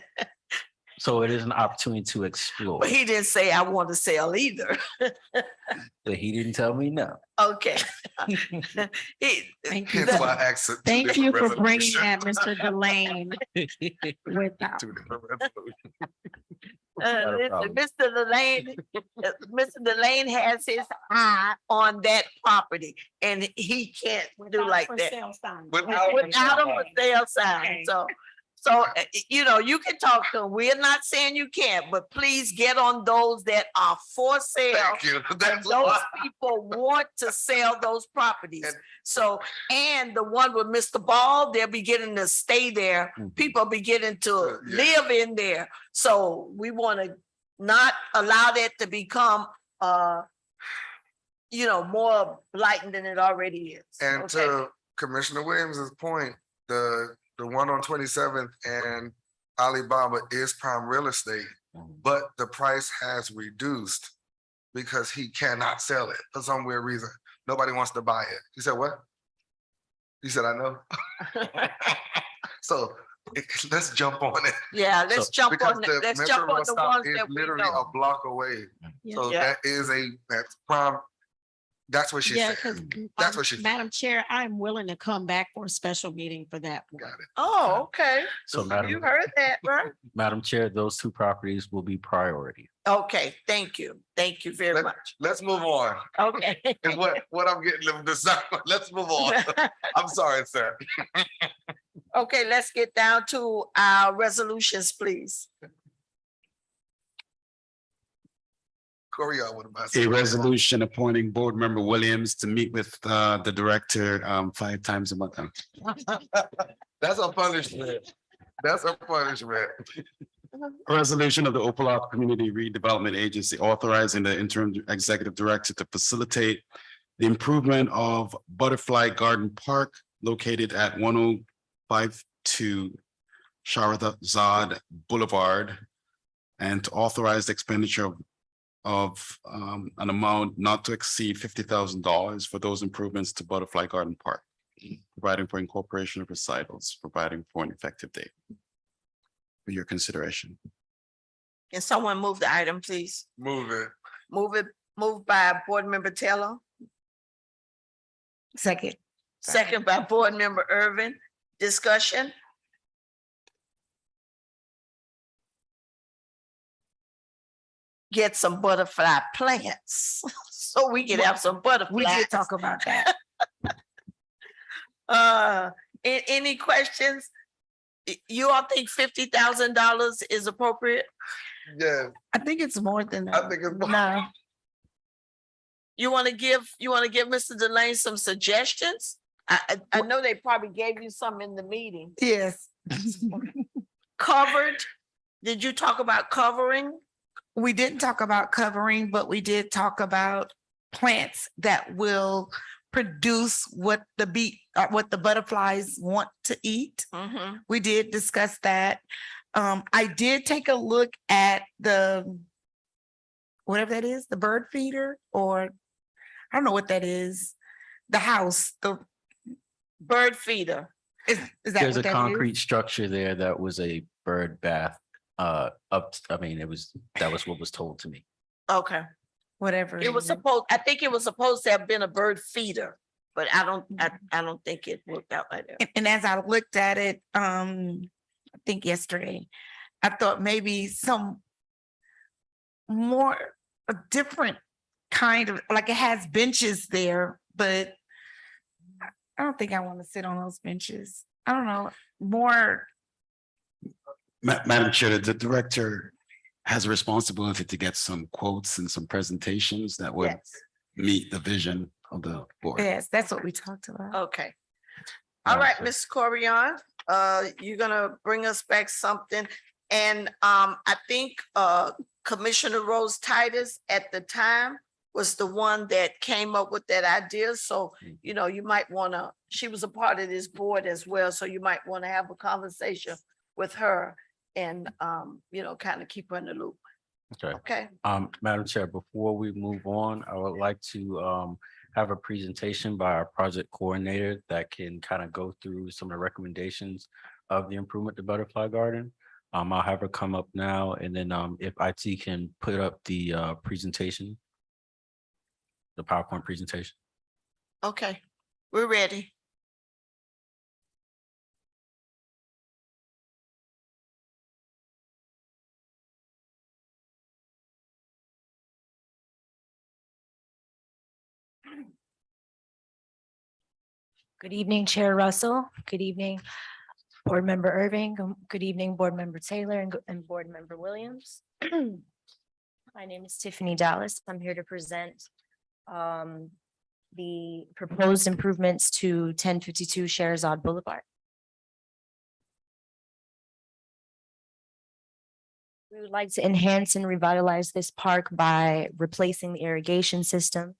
So it is an opportunity to explore, but he didn't say I want to sell either. but he didn't tell me no. Okay. Thank you. Hence why I asked it. two Thank you different for bringing resolutions. that, Mr. Delane. Without, Two different resolutions. Not a Listen, problem. Mr. Delane has his eye on that property and he can't do like that. Without- Without a for sale sign, Okay. so, you can talk to them. We're not saying you can't, but please get on those that are for sale. Thank you. And That's those why. people want to sell those properties. And- So, and the one with Mr. Ball, they'll be getting to stay there. Mhm. People be getting to Yeah. live in there. So we want to not allow that to become, more blatant than it already is. And Okay? to Commissioner Williams's point, the one on 27th and Alibaba is prime real estate, but the price has reduced because he cannot sell it for some weird reason. Nobody wants to buy it. You said what? You said, I know. So let's jump on it. Yeah, let's So- jump Because on, the let's Metro jump on Rail the stop ones is that we literally a know. block away. So Yeah. that's prime. That's what she yeah, said. because That's what she. Madam Chair, I'm willing to come back for a special meeting for that. one. Got it. Oh, okay. So You Madam, heard that, right? Madam Chair, those 2 properties will be priority. Okay, thank you. Thank you very Let- much. Let's move on. Okay. Is what I'm getting them to say. Let's move on. I'm sorry, sir. Okay, let's get down to our resolutions, please. Corey, what about? A resolution appointing Board Member Williams to meet with the director 5 times a month. That's a punishment. That's a punishment. A resolution of the Opa-locka Community Redevelopment Agency authorizing the interim executive director to facilitate the improvement of Butterfly Garden Park located at 1052 Shahrazad Boulevard, and to authorize the expenditure of an amount not to exceed $50,000 for those improvements to Butterfly Garden Park. providing for incorporation of recitals, providing for an effective date. For your consideration. Can someone move the item, please? Move it. Moved by Board Member Taylor, Second. second by Board Member Irvin. Discussion? Get some butterfly plants, so we can have some We butterflies. did talk about that. Any questions? You all think $50,000 is appropriate? Yeah, I think it's more than I that. think it's. No, You want to give Mr. Delane some suggestions? I know they probably gave you some in the meeting. yes. Covered? Did you talk about covering? We didn't talk about covering, but we did talk about plants that will produce what what the butterflies want to eat. Mm-hmm. We did discuss that. I did take a look at the, whatever that is, the bird feeder, or I don't know what that is. The house, Bird feeder. is that There's a what that is? concrete structure there that was a bird bath. That was what was told to me. Okay. Whatever. I think it was supposed to have been a bird feeder, but I don't think it worked out like that. And as I looked at it, I think yesterday, I thought maybe some more, a different kind of, like it has benches there, but I don't think I want to sit on those benches. I don't know, more, Madam Chair, the director has a responsibility to get some quotes and some presentations that would Yes. meet the vision of the board. yes, that's what we talked about. Okay. All right, Sure. Ms. Corian, you're gonna bring us back something. And I think Commissioner Rose Titus at the time was the one that came up with that idea. So, you know, you might wanna, she was a part of this board as well, so you might wanna have a conversation with her and you know, kind of keep her in the loop. Okay. Okay? Madam Chair, before we move on, I would like to have a presentation by our project coordinator that can kind of go through some of the recommendations of the improvement to Butterfly Garden. I'll have her come up now, and then if IT can put up the presentation, the PowerPoint presentation. Okay, we're ready. Good evening, Chair Russell. Good evening, Board Member Irving. Good evening, Board Member Taylor and Board Member Williams. My name is Tiffany Dallas. I'm here to present the proposed improvements to 1052 Sherazad Boulevard. We would like to enhance and revitalize this park by replacing the irrigation system.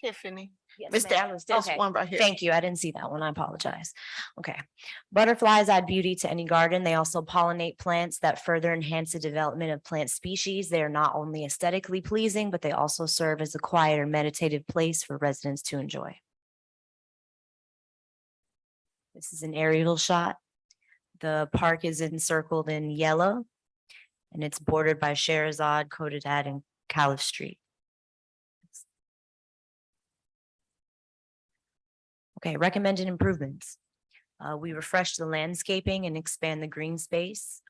Tiffany, Yes, Ms. ma'am. Dallas, there's Okay. one right here. Thank you. I didn't see that one. I apologize. Okay. Butterflies add beauty to any garden. They also pollinate plants that further enhance the development of plant species. They are not only aesthetically pleasing, but they also serve as a quiet or meditative place for residents to enjoy. This is an aerial shot. The park is encircled in yellow, and it's bordered by Sherazad, Codadad, and Caliph Street. Okay, recommended improvements. We refresh the landscaping and expand the green space.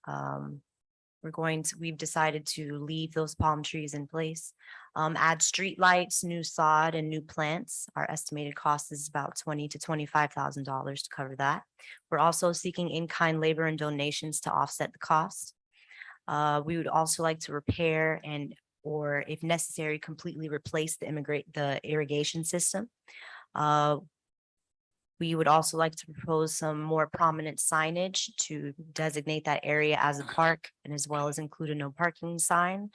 We've decided to leave those palm trees in place. Add street lights, new sod, and new plants. Our estimated cost is about $20,000 to $25,000 to cover that. We're also seeking in-kind labor and donations to offset the cost. We would also like to repair or if necessary, completely replace the irrigation system. We would also like to propose some more prominent signage to designate that area as a park, and as well as include a no parking sign.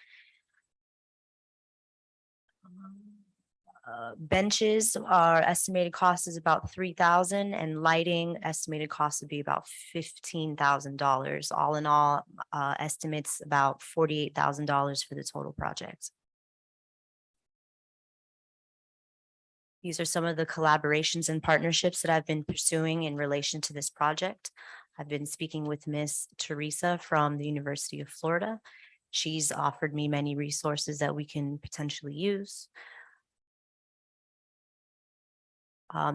Benches, our estimated cost is about $3,000, and lighting estimated cost would be about $15,000. All in all, estimates about $48,000 for the total project. These are some of the collaborations and partnerships that I've been pursuing in relation to this project. I've been speaking with Miss Teresa from the University of Florida. She's offered me many resources that we can potentially use.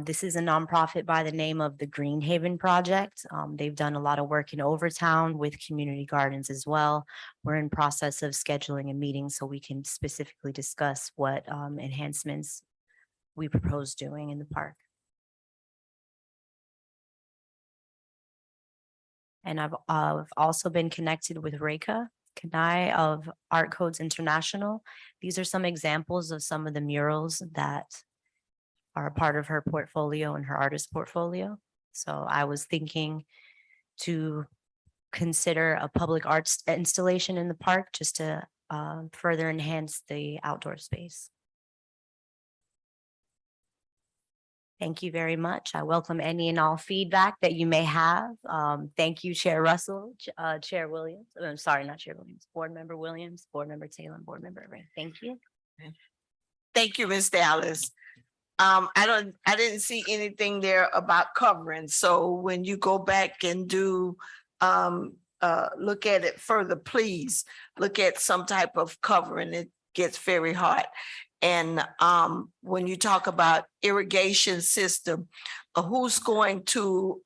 This is a nonprofit by the name of the Green Haven Project. They've done a lot of work in Overtown with community gardens as well. We're in process of scheduling a meeting so we can specifically discuss what enhancements we propose doing in the park. And I've also been connected with Reka Kanai of Art Codes International. These are some examples of some of the murals that are a part of her portfolio and her artist portfolio. So I was thinking to consider a public arts installation in the park just to further enhance the outdoor space. Thank you very much. I welcome any and all feedback that you may have. Thank you, Chair Russell, Chair Williams. I'm sorry, not Chair Williams, Board Member Williams, Board Member Taylor, and Board Member Ray. Thank you. Thank you, Ms. Dallas. I didn't see anything there about covering. So when you go back and do look at it further, please look at some type of covering. It gets very hot. And when you talk about irrigation system, who's going to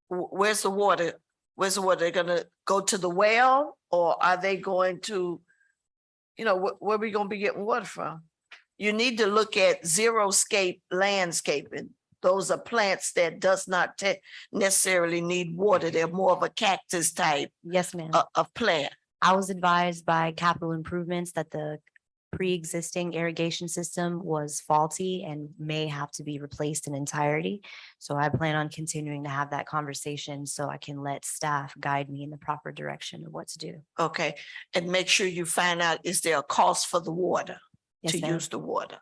where's the water? Where's the water? They're gonna go to the well, or are they going to, where are we gonna be getting water from? You need to look at xeriscape landscaping. Those are plants that does not necessarily need water. They're more of a cactus type Yes, ma'am. of plant. I was advised by capital improvements that the pre-existing irrigation system was faulty and may have to be replaced in entirety. So I plan on continuing to have that conversation so I can let staff guide me in the proper direction of what to do. Okay, and make sure you find out, is there a cost for the water? Yes, To ma'am. use the water?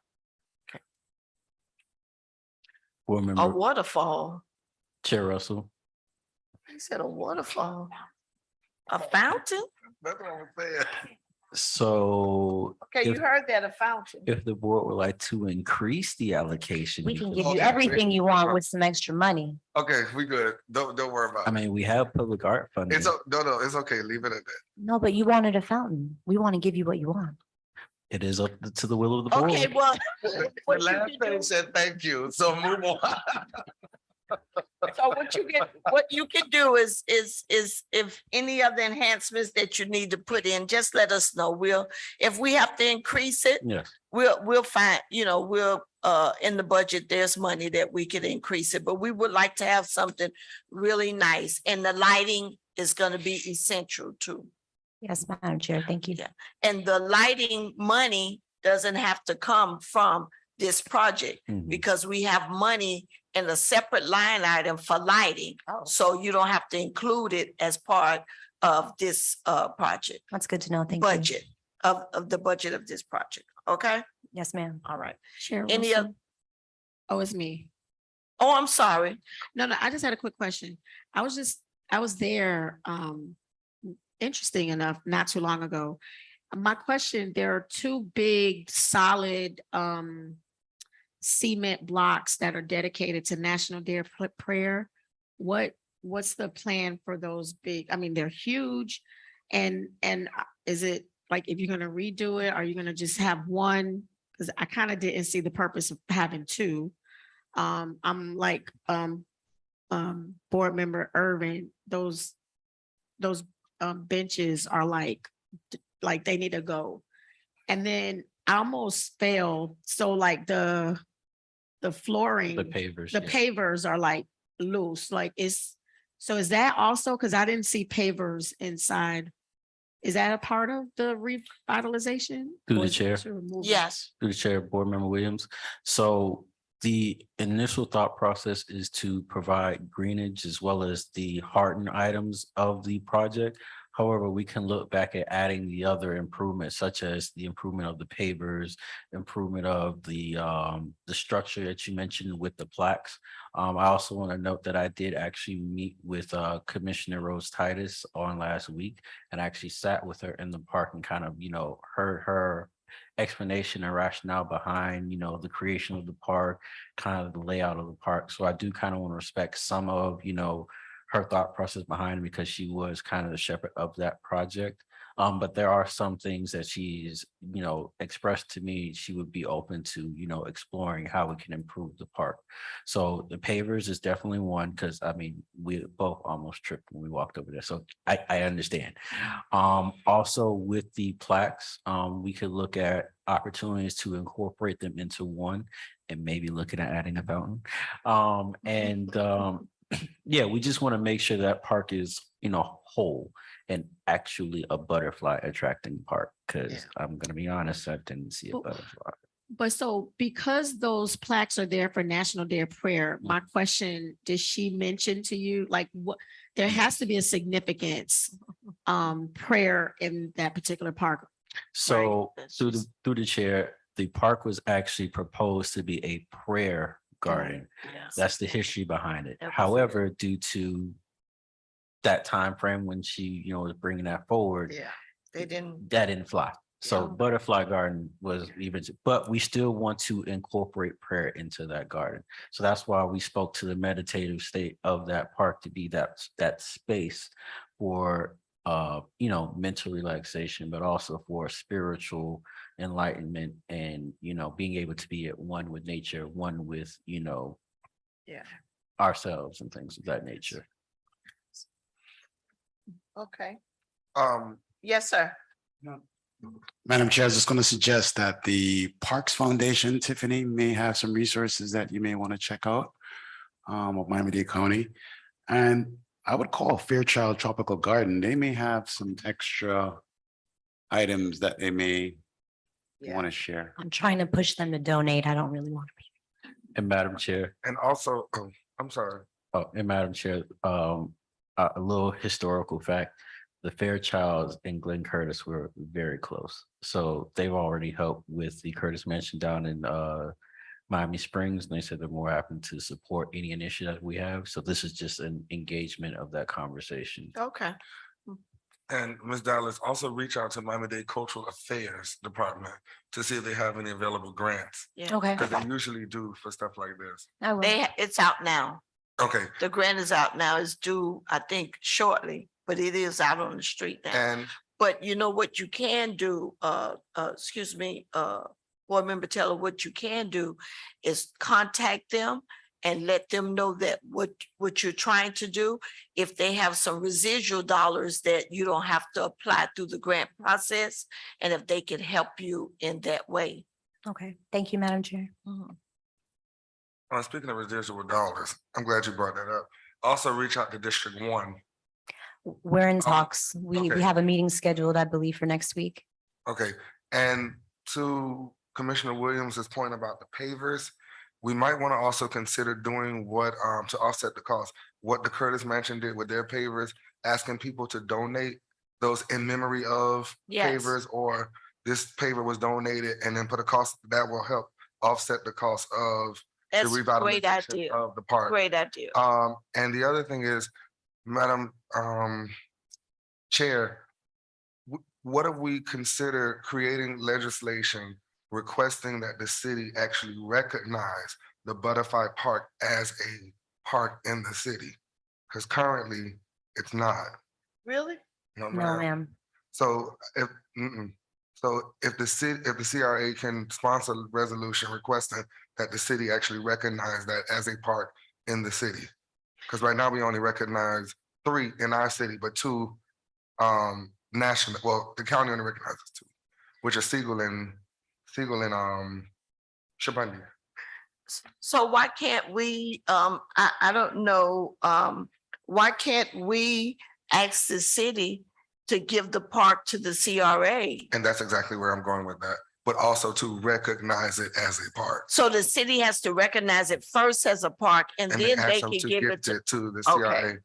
Board A Member waterfall? Chair Russell. I said a waterfall. A fountain? That's what I'm saying. So Okay, you if, heard that, a fountain. if the board would like to increase the allocation. We you can could- give you Okay. everything you want with some extra money. Okay, we good. Don't worry about I it. mean, we have public art funding. No, it's okay. Leave it at that. No, but you wanted a fountain. We want to give you what you want. It is up to the will of the board. Okay, well. The what you last can thing do- said thank you, so move on. So what you can do is if any other enhancements that you need to put in, just let us know. If we have to increase it, Yes. we'll find, we'll in the budget, there's money that we could increase it, but we would like to have something really nice, and the lighting is gonna be essential too. Yes, Madam Chair. Thank you. Yeah. And the lighting money doesn't have to come from this project, Mhm. because we have money in a separate line item for lighting. Oh, So you don't have to include it as part of this project that's good to know. Thank you. budget of the budget of this project. Okay, Yes, ma'am. all right. Chair Any Wilson? Oh, it's me. Oh, I'm sorry. No, I just had a quick question. I was there, interesting enough, not too long ago. My question, there are two big solid, cement blocks that are dedicated to National Day of Prayer. What's the plan for those big? I mean, they're huge. And is it like, if you're gonna redo it, are you gonna just have one? Because I kind of didn't see the purpose of having two. I'm like, Board Member Irvin, those benches are like they need to go. And then I almost fell. So like the flooring, The pavers. the yes. pavers are like loose, so is that also, because I didn't see pavers inside. Is that a part of the revitalization? Through Or the is it chair. to remove it? Yes. Through the chair, Board Member Williams. So the initial thought process is to provide greenage as well as the hardened items of the project. However, we can look back at adding the other improvements, such as the improvement of the pavers, improvement of the structure that you mentioned with the plaques. I also want to note that I did actually meet with Commissioner Rose Titus on last week, and actually sat with her in the park and kind of, heard her explanation and rationale behind, the creation of the park, kind of the layout of the park. So I do kind of want to respect some of, her thought process behind it because she was kind of the shepherd of that project. But there are some things that she's, expressed to me she would be open to, exploring how we can improve the park. So the pavers is definitely one, because we both almost tripped when we walked over there. So I understand. Also with the plaques, we could look at opportunities to incorporate them into one and maybe looking at adding a fountain. Yeah, we just want to make sure that park is, whole and actually a butterfly attracting park. Because I'm gonna be honest, I didn't see a Well, butterfly. But so because those plaques are there for National Day of Prayer, my question, did she mention to you, like what, there has to be a significance prayer in that particular park? So That's through just- through the chair, the park was actually proposed to be a prayer garden. Yes. That's the history behind it. That was it. However, due to that time frame when she, was bringing that forward, Yeah, they didn't. that didn't fly. So Yeah. Butterfly Garden was even, but we still want to incorporate prayer into that garden. So that's why we spoke to the meditative state of that park to be that space for mental relaxation, but also for spiritual enlightenment and being able to be at one with nature, one with Yeah. ourselves and things of that nature. Okay. Um, Yes, sir. Madam Chair, I was just going to suggest that the Parks Foundation, Tiffany, may have some resources that you may want to check out of Miami-Dade County. And I would call Fairchild Tropical Garden. They may have some extra items that they may Yeah. want to share. I'm trying to push them to donate. I don't really want to be. And Madam Chair, and also, I'm sorry. and Madam Chair, a little historical fact, the Fairchilds and Glenn Curtis were very close. So they've already helped with the Curtis Mansion down in Miami Springs. And they said they're more happy to support any initiative we have. So this is just an engagement of that conversation. Okay. And Ms. Dallas, also reach out to Miami-Dade Cultural Affairs Department to see if they have any available grants. Yeah. Okay. Because they usually do for stuff like this. I will. It's out now. Okay, The grant is out now. It's due, I think, shortly, but it is out on the street now. and But you know what you can do, excuse me, Board Member Taylor, what you can do is contact them and let them know that what you're trying to do. If they have some residual dollars that you don't have to apply through the grant process, and if they can help you in that way. Okay. Thank you, Madam Chair. Mhm. speaking of residual dollars, I'm glad you brought that up. Also reach out to District 1. We're in talks. We okay. have a meeting scheduled, I believe, for next week. Okay, and to Commissioner Williams's point about the pavers, we might want to also consider doing what to offset the cost, what the Curtis Mansion did with their pavers, asking people to donate those in memory of Yes. pavers, or this paver was donated and then put a cost that will help offset the cost of the That's a great revitalization idea. of the park. Great idea. And the other thing is, Madam Chair, what if we consider creating legislation requesting that the city actually recognize the Butterfly Park as a park in the city? Because currently it's not. Really? No, No, ma'am. ma'am. So if the city, if the CRA can sponsor a resolution requesting that the city actually recognize that as a park in the city. Because right now we only recognize 3 in our city, but 2 national, well, the county only recognizes 2, which are Siegel and Shabundy. So why can't we, I don't know, why can't we ask the city to give the park to the CRA? And that's exactly where I'm going with that, but also to recognize it as a park. So the city has to recognize it first as a park and And then ask they them can to give it gift to, it to the Okay. CRA.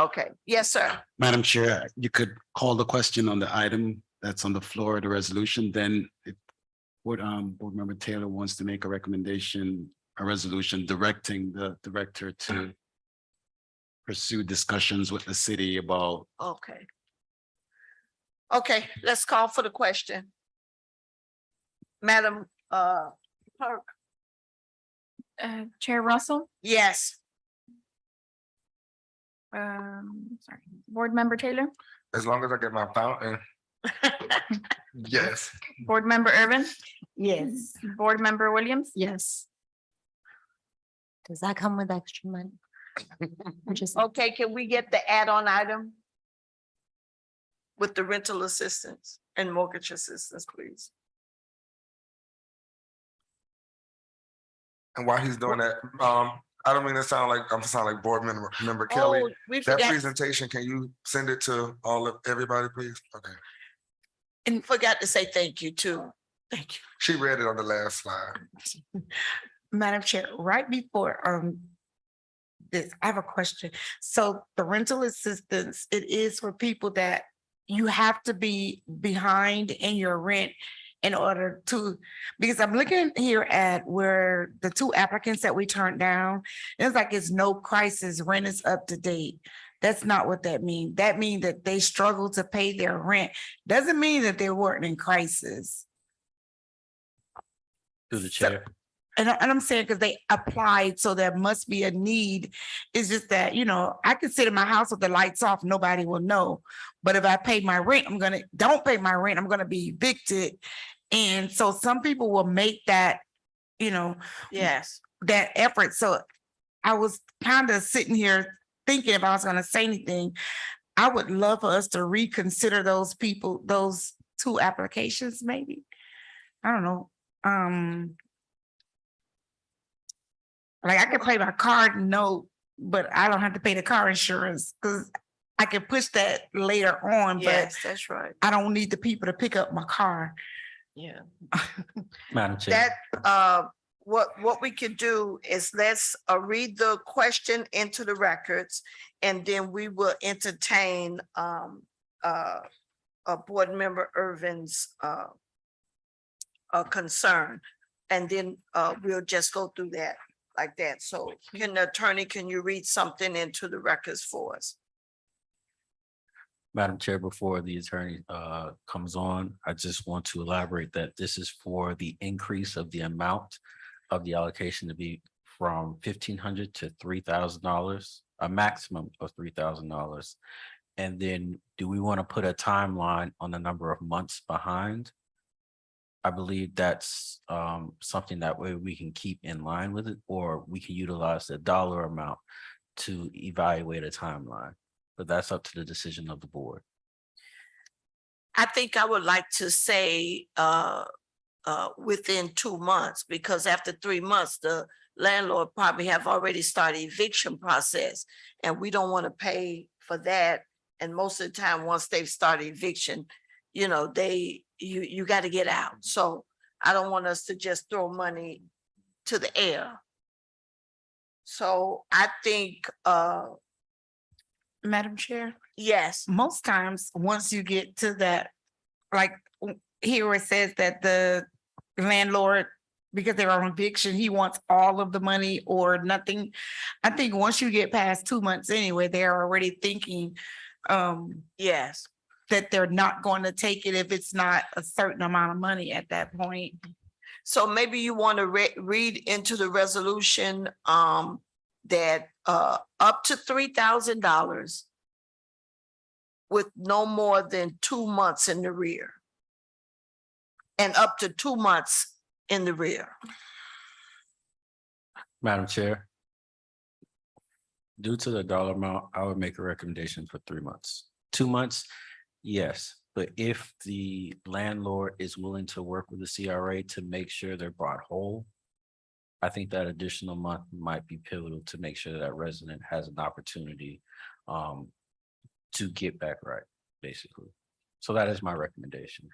okay, yes, sir. Madam Chair, you could call the question on the item that's on the floor of the resolution, then if Board Member Taylor wants to make a recommendation, a resolution directing the director to pursue discussions with the city about. Okay. Okay, let's call for the question. Madam, Clerk? Chair Russell, Yes. sorry, Board Member Taylor, As long as I get my fountain. Yes. Board Member Irvin, Yes. Board Member Williams, Yes. Does that come with extra money? Or just, Okay, can we get the add-on item? With the rental assistance and mortgage assistance, please. And while he's doing that, I don't mean to sound like, I'm sound like member Kelly. Oh, we That forgot, presentation, can you send it to everybody, please? Okay. and forgot to say thank you too. Thank you. She read it on the last slide. Madam Chair, right before, this, I have a question. So the rental assistance, it is for people that you have to be behind in your rent in order to, because I'm looking here at where the two applicants that we turned down, it's like it's no crisis, rent is up to date. That's not what that means. That means that they struggle to pay their rent. Doesn't mean that they weren't in crisis. Through the So- chair. And I'm saying because they applied, so there must be a need. It's just that, you know, I could sit in my house with the lights off, nobody will know. But if I pay my rent, don't pay my rent, I'm gonna be evicted. And so some people will make that, you know, Yes. that effort. So I was kind of sitting here thinking if I was gonna say anything, I would love for us to reconsider those people, those two applications, maybe. I don't know. Like I could pay my card note, but I don't have to pay the car insurance because I can push that later on, but Yes, that's right. I don't need the people to pick up my car. Yeah. Madam Chair. That, what we could do is let's read the question into the records, and then we will entertain Board Member Irvin's concern. And then we'll just go through that like that. So can the attorney, can you read something into the records for us? Madam Chair, before the attorney comes on, I just want to elaborate that this is for the increase of the amount of the allocation to be from $1,500 to $3,000, a maximum of $3,000. And then do we want to put a timeline on the number of months behind? I believe that's something that way we can keep in line with it, or we can utilize the dollar amount to evaluate a timeline. But that's up to the decision of the board. I think I would like to say within 2 months, because after 3 months, the landlord probably have already started eviction process, and we don't want to pay for that. And most of the time, once they've started eviction, you know, you got to get out. So I don't want us to just throw money to the air. So I think, Madam Chair, yes, most times, once you get to that, like here it says that the landlord, because they're on eviction, he wants all of the money or nothing. I think once you get past 2 months anyway, they're already thinking yes. that they're not going to take it if it's not a certain amount of money at that point. So maybe you want to read into the resolution that up to $3,000 with no more than 2 months in the rear. And up to 2 months in the rear. Madam Chair. Due to the dollar amount, I would make a recommendation for 3 months. 2 months, yes, but if the landlord is willing to work with the CRA to make sure they're brought whole, I think that additional month might be pivotal to make sure that resident has an opportunity to get back right, basically. So that is my recommendation.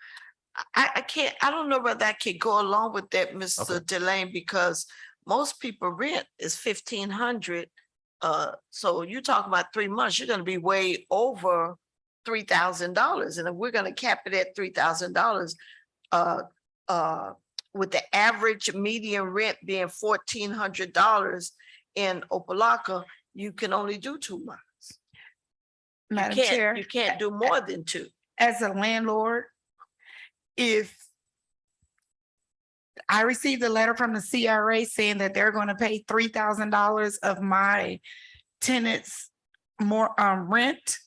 I don't know whether I could go along with that, Mr. Okay. Delane, because most people rent is $1,500. So you talk about 3 months, you're gonna be way over $3,000. And if we're gonna cap it at $3,000, with the average median rent being $1,400 in Opa-locka, you can only do 2 months. Madam Chair, You can't do more than 2. as a landlord, if I received a letter from the CRA saying that they're gonna pay $3,000 of my tenants more rent.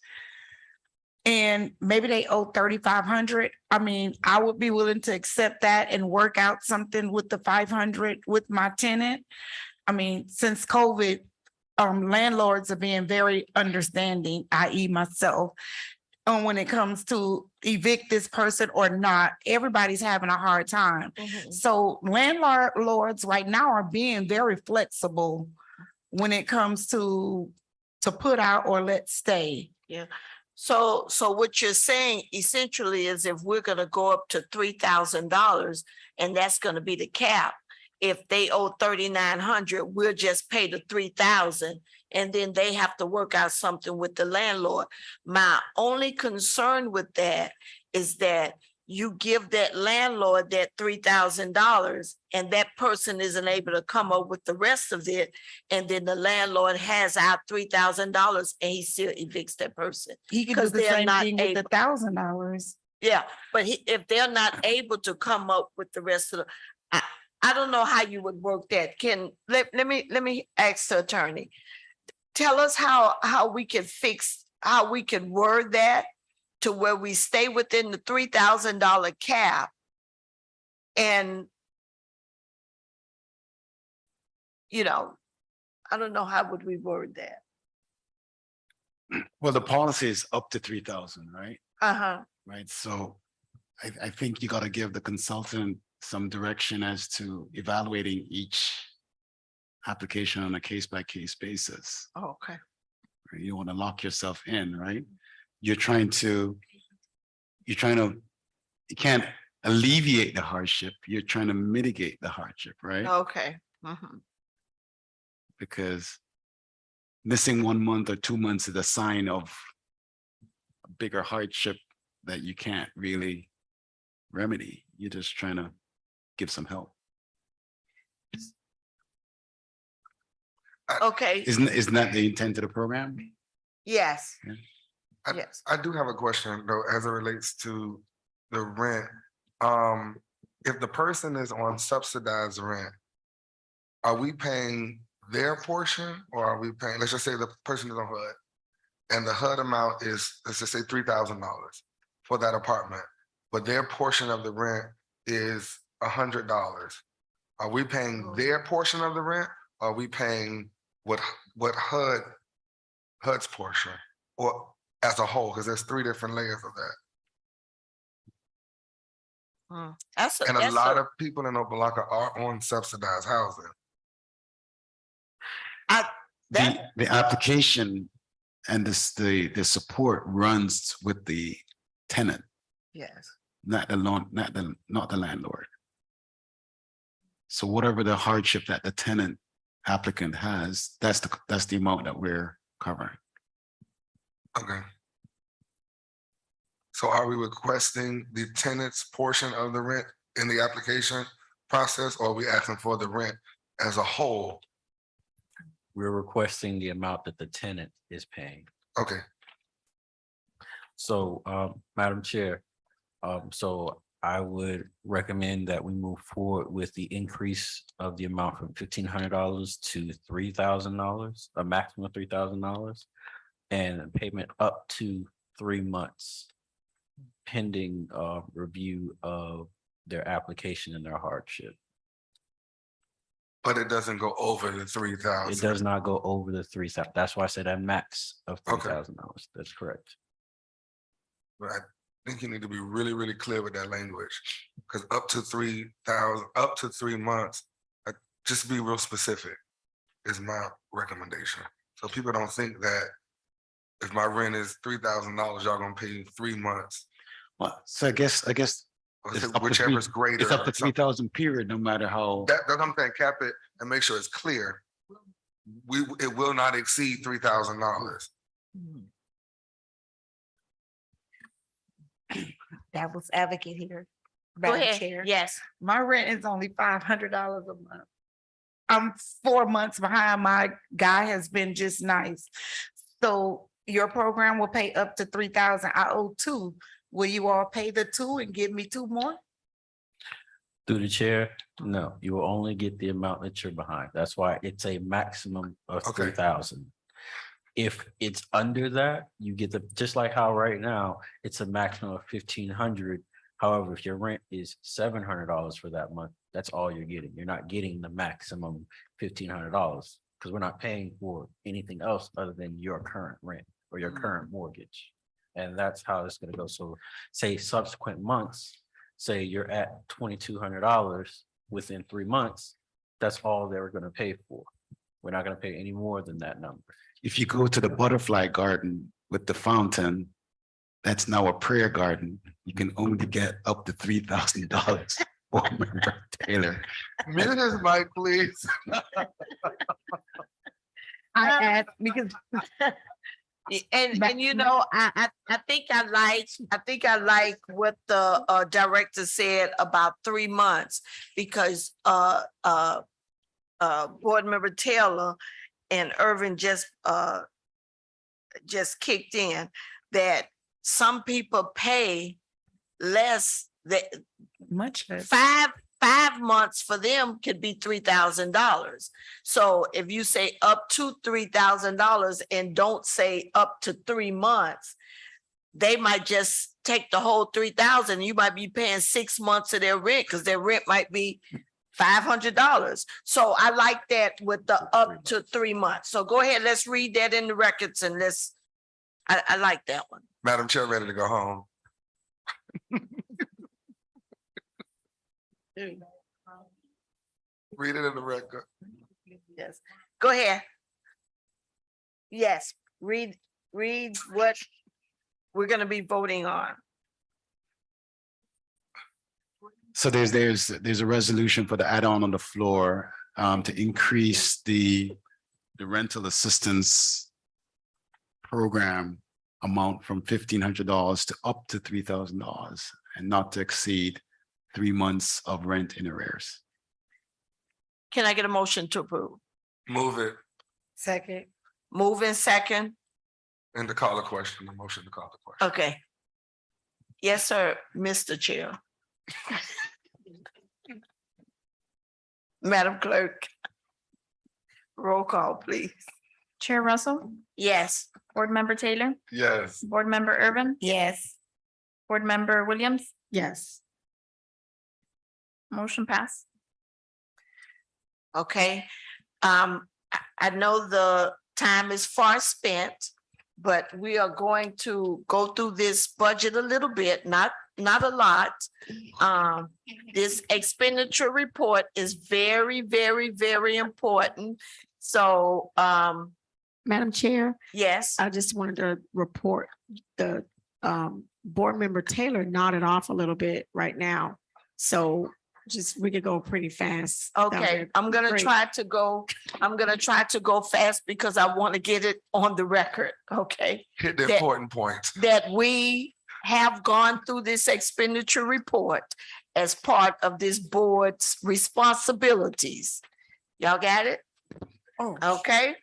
And maybe they owe 3,500. I mean, I would be willing to accept that and work out something with the 500 with my tenant. I mean, since COVID, landlords are being very understanding, i.e. myself. And when it comes to evict this person or not, everybody's having a hard time. So landlords right now are being very flexible when it comes to put out or let stay. So what you're saying essentially is if we're gonna go up to $3,000 and that's gonna be the cap. If they owe 3,900, we'll just pay the 3,000 and then they have to work out something with the landlord. My only concern with that is that you give that landlord that $3,000 and that person isn't able to come up with the rest of it. And then the landlord has out $3,000 and he still evicts that person. He can do 'Cause the they're same not thing with the able- $1,000. Yeah, but if they're not able to come up with the rest of the, I don't know how you would work that. Let me ask the attorney. Tell us how we can how we can word that to where we stay within the $3,000 cap. And I don't know, how would we word that? Well, the policy is up to 3,000, right? Right, so I think you gotta give the consultant some direction as to evaluating each application on a case-by-case basis. Oh, okay. Right? You don't wanna lock yourself in, right? You can't alleviate the hardship, you're trying to mitigate the hardship, right? Okay. Because missing 1 month or 2 months is a sign of a bigger hardship that you can't really remedy. You're just trying to give some help. Okay, Isn't that the intent of the program? yes. I- Yes. I do have a question though, as it relates to the rent. If the person is on subsidized rent, are we paying their portion or are we paying, let's just say the person is on HUD and the HUD amount is, let's just say $3,000 for that apartment, but their portion of the rent is $100. Are we paying their portion of the rent? Are we paying what HUD's portion or as a whole? Because there's 3 different layers of that. And a lot of people in Opa-locka are on subsidized housing. The application and the support runs with the tenant, Yes. not the landlord. So whatever the hardship that the tenant applicant has, that's the amount that we're covering. Okay. So are we requesting the tenant's portion of the rent in the application process, or are we asking for the rent as a whole? We're requesting the amount that the tenant is paying. Okay, So, Madam Chair, so I would recommend that we move forward with the increase of the amount from $1,500 to $3,000, a maximum of $3,000, and payment up to 3 months pending review of their application and their hardship. but it doesn't go over the It 3,000. does not go over the 3,000. That's why I said a max of Okay. $3,000. That's correct. But I think you need to be really, really clear with that language, because up to 3,000, up to 3 months, just be real specific is my recommendation. So people don't think that if my rent is $3,000, y'all gonna pay 3 months, Well, so I guess or It's up to whichever is three- greater. it's up or to something. 3,000 period, no matter how. That's what I'm saying, cap it and make sure it's clear. It will not exceed $3,000. Devil's advocate here. Go Madam ahead. Chair. Yes. My rent is only $500 a month. I'm 4 months behind. My guy has been just nice. So your program will pay up to 3,000. I owe 2. Will you all pay the 2 and give me 2 more? Through the chair, no, you will only get the amount that you're behind. That's why it's a maximum of Okay. 3,000. If it's under that, you get just like how right now, it's a maximum of 1,500. However, if your rent is $700 for that month, that's all you're getting. You're not getting the maximum $1,500 because we're not paying for anything else other than your current rent or your current mortgage. And that's how it's gonna go. So say subsequent months, say you're at $2,200 within 3 months, that's all they were gonna pay for. We're not gonna pay any more than that number. If you go to the butterfly garden with the fountain, that's now a prayer garden. You can only get up to $3,000. Board Member Taylor. Mute his mic, please. I asked because And you know, I think I like what the director said about 3 months because Board Member Taylor and Irvin just kicked in that some people pay less that Much less. five months for them could be $3,000. So if you say up to $3,000 and don't say up to 3 months, they might just take the whole 3,000. You might be paying 6 months of their rent because their rent might be $500. So I like that with the up to 3 months. So go ahead, let's read that in the records and I like that one. Madam Chair, ready to go home. Read it in the record. Yes, go ahead. Yes, read what we're gonna be voting on. So there's a resolution for the add-on on the floor to increase the rental assistance program amount from $1,500 to up to $3,000 and not to exceed 3 months of rent in arrears. Can I get a motion to approve? Move it second. Move in second. and to call a question, the motion to call the question. Okay. Yes, sir, Mr. Chair. Madam Clerk. Roll call, please. Chair Russell, Yes. Board Member Taylor, Yes. Board Member Irvin, Yes. Board Member Williams, Yes. motion pass. Okay, I know the time is far spent, but we are going to go through this budget a little bit, not a lot. This expenditure report is very, very, very important. So, Madam Chair, yes, I just wanted to report the Board Member Taylor nodded off a little bit right now. So just we could go pretty fast. That okay, would I'm be gonna great. try to go fast because I want to get it on the record, okay? Hit the That- important points. That we have gone through this expenditure report as part of this board's responsibilities. Y'all got it? Oh, Okay.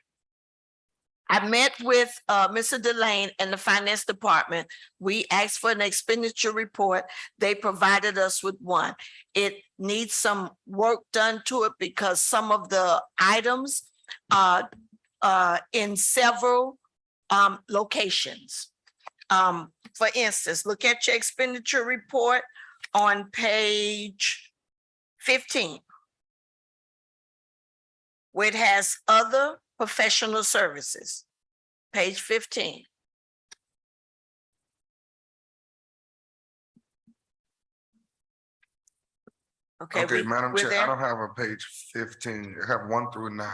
I met with Mr. Delane and the finance department. We asked for an expenditure report. They provided us with one. It needs some work done to it because some of the items are in several locations. For instance, look at your expenditure report on page 15. Where it has other professional services, page 15. Okay, Okay, Madam we're Chair, I there? don't have a page 15. I have 1 through 9.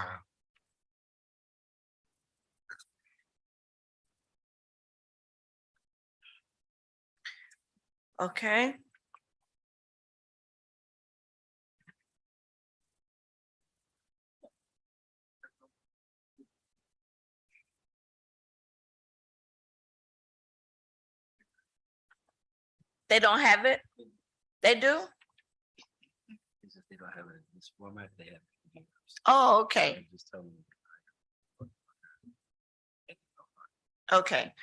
Okay. They don't have it? They do? If they don't have it in this format, they have it. Oh, okay, Just tell them. okay.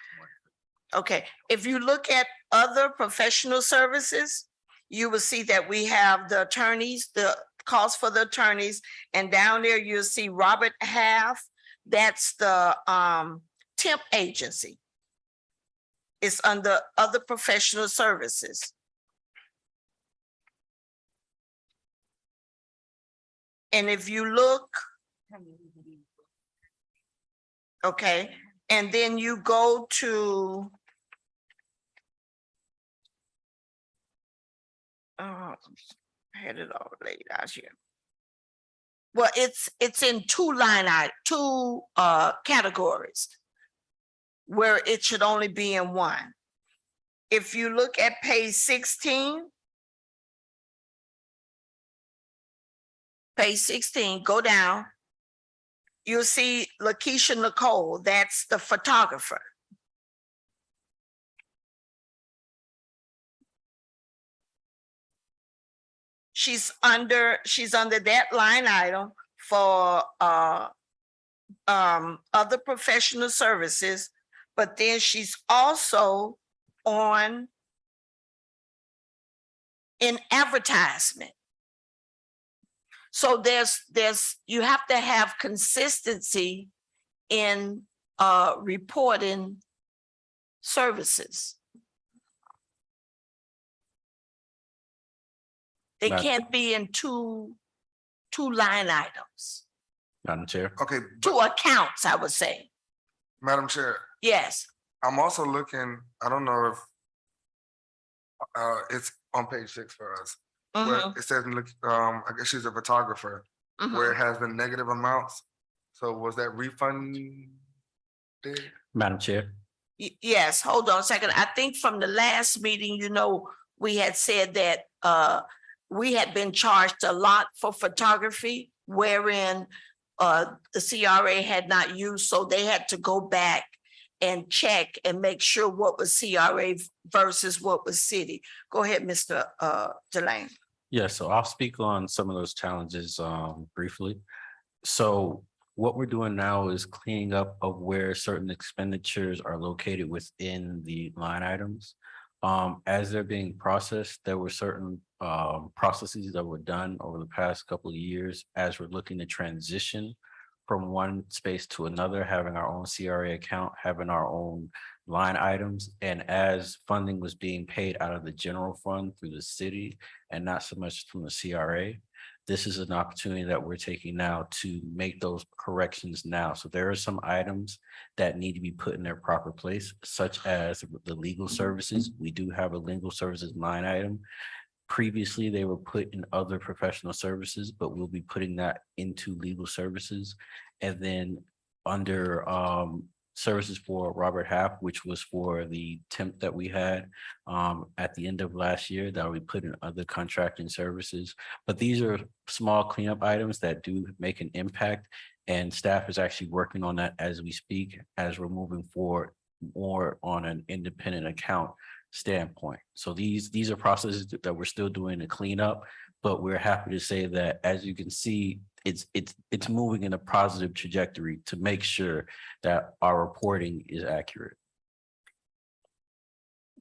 Okay, if you look at other professional services, you will see that we have the attorneys, the cost for the attorneys, and down there you'll see Robert Half. That's the temp agency. It's under other professional services. And if you look, okay, and then you go to I had it all laid out here. Well, it's in two categories where it should only be in one. If you look at page 16, go down, you'll see Lakeisha Nicole, that's the photographer. She's under that line item for other professional services, but then she's also in advertisement. So you have to have consistency in reporting services. They can't be in two line items, Madam Chair. Okay, two accounts, I would say. Madam Chair, Yes. I'm also looking, I don't know if it's on page 6 for us, where it says, I guess she's a photographer, where it has the negative amounts. So was that refunded? Madam Chair. Yes, hold on a second. I think from the last meeting, we had said that we had been charged a lot for photography, wherein the CRA had not used, so they had to go back and check and make sure what was CRA versus what was city. Go ahead, Mr. Delane. Yeah, so I'll speak on some of those challenges briefly. So what we're doing now is cleaning up of where certain expenditures are located within the line items. As they're being processed, there were certain processes that were done over the past couple of years as we're looking to transition from one space to another, having our own CRA account, having our own line items. And as funding was being paid out of the general fund through the city and not so much from the CRA, this is an opportunity that we're taking now to make those corrections now. So there are some items that need to be put in their proper place, such as the legal services. We do have a legal services line item. Previously, they were put in other professional services, but we'll be putting that into legal services. And then under services for Robert Half, which was for the temp that we had at the end of last year, that we put in other contracting services. But these are small cleanup items that do make an impact, and staff is actually working on that as we speak, as we're moving forward more on an independent account standpoint. So these are processes that we're still doing to clean up, but we're happy to say that, as you can see, it's moving in a positive trajectory to make sure that our reporting is accurate.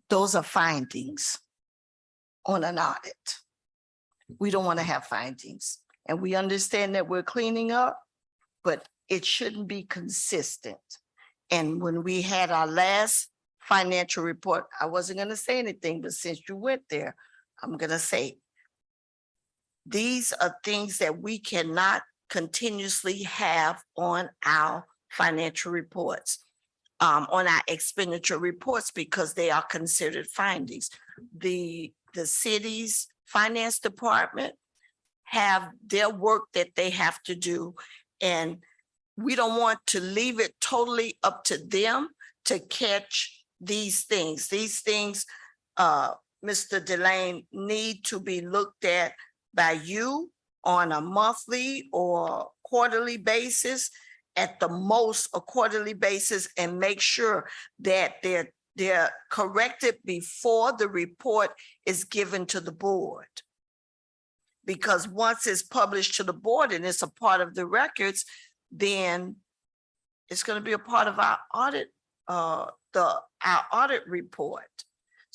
Those are findings on an audit. We don't want to have findings, and we understand that we're cleaning up, but it shouldn't be consistent. And when we had our last financial report, I wasn't going to say anything, but since you went there, I'm going to say, these are things that we cannot continuously have on our financial reports, on our expenditure reports, because they are considered findings. The city's finance department have their work that they have to do, and we don't want to leave it totally up to them to catch these things. These things, Mr. Delane, need to be looked at by you on a monthly or quarterly basis, at the most a quarterly basis, and make sure that they're corrected before the report is given to the board. Because once it's published to the board and it's a part of the records, then it's going to be a part of our audit, our audit report.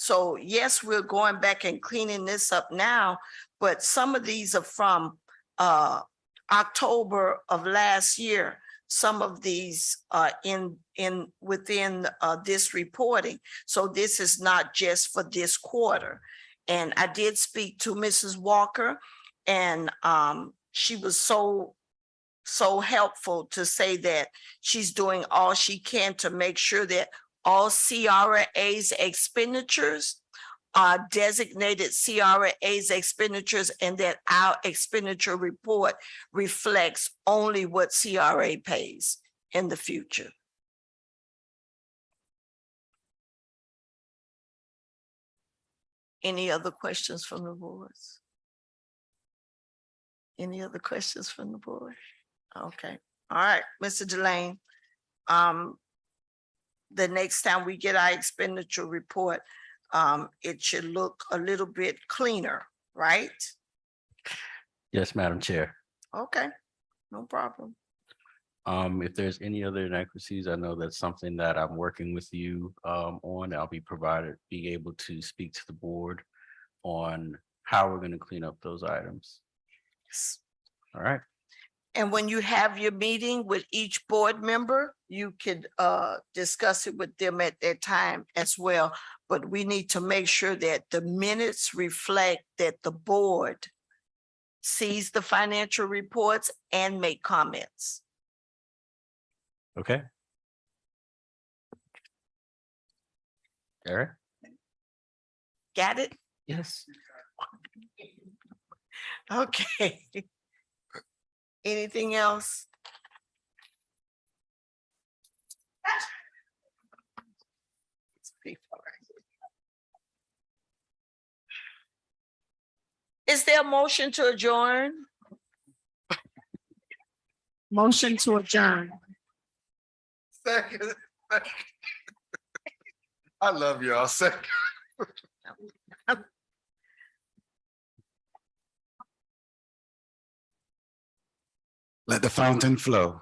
So yes, we're going back and cleaning this up now, but some of these are from October of last year. Some of these are within this reporting. So this is not just for this quarter. And I did speak to Mrs. Walker, and she was so helpful to say that she's doing all she can to make sure that all CRA's expenditures are designated CRA's expenditures, and that our expenditure report reflects only what CRA pays in the future. Any other questions from the boards? Any other questions from the board? Okay, all right, Mr. Delane. The next time we get our expenditure report, it should look a little bit cleaner, right? Yes, Madam Chair. Okay, no problem. If there's any other inaccuracies, I know that's something that I'm working with you on. I'll be able to speak to the board on how we're going to clean up those items. All right. And when you have your meeting with each board member, you could discuss it with them at that time as well. But we need to make sure that the minutes reflect that the board sees the financial reports and make comments. Okay. Eric? Got it? Yes. Okay. Anything else? Is there a motion to adjourn? Motion to adjourn. Second. I love y'all. Second. Let the fountain flow.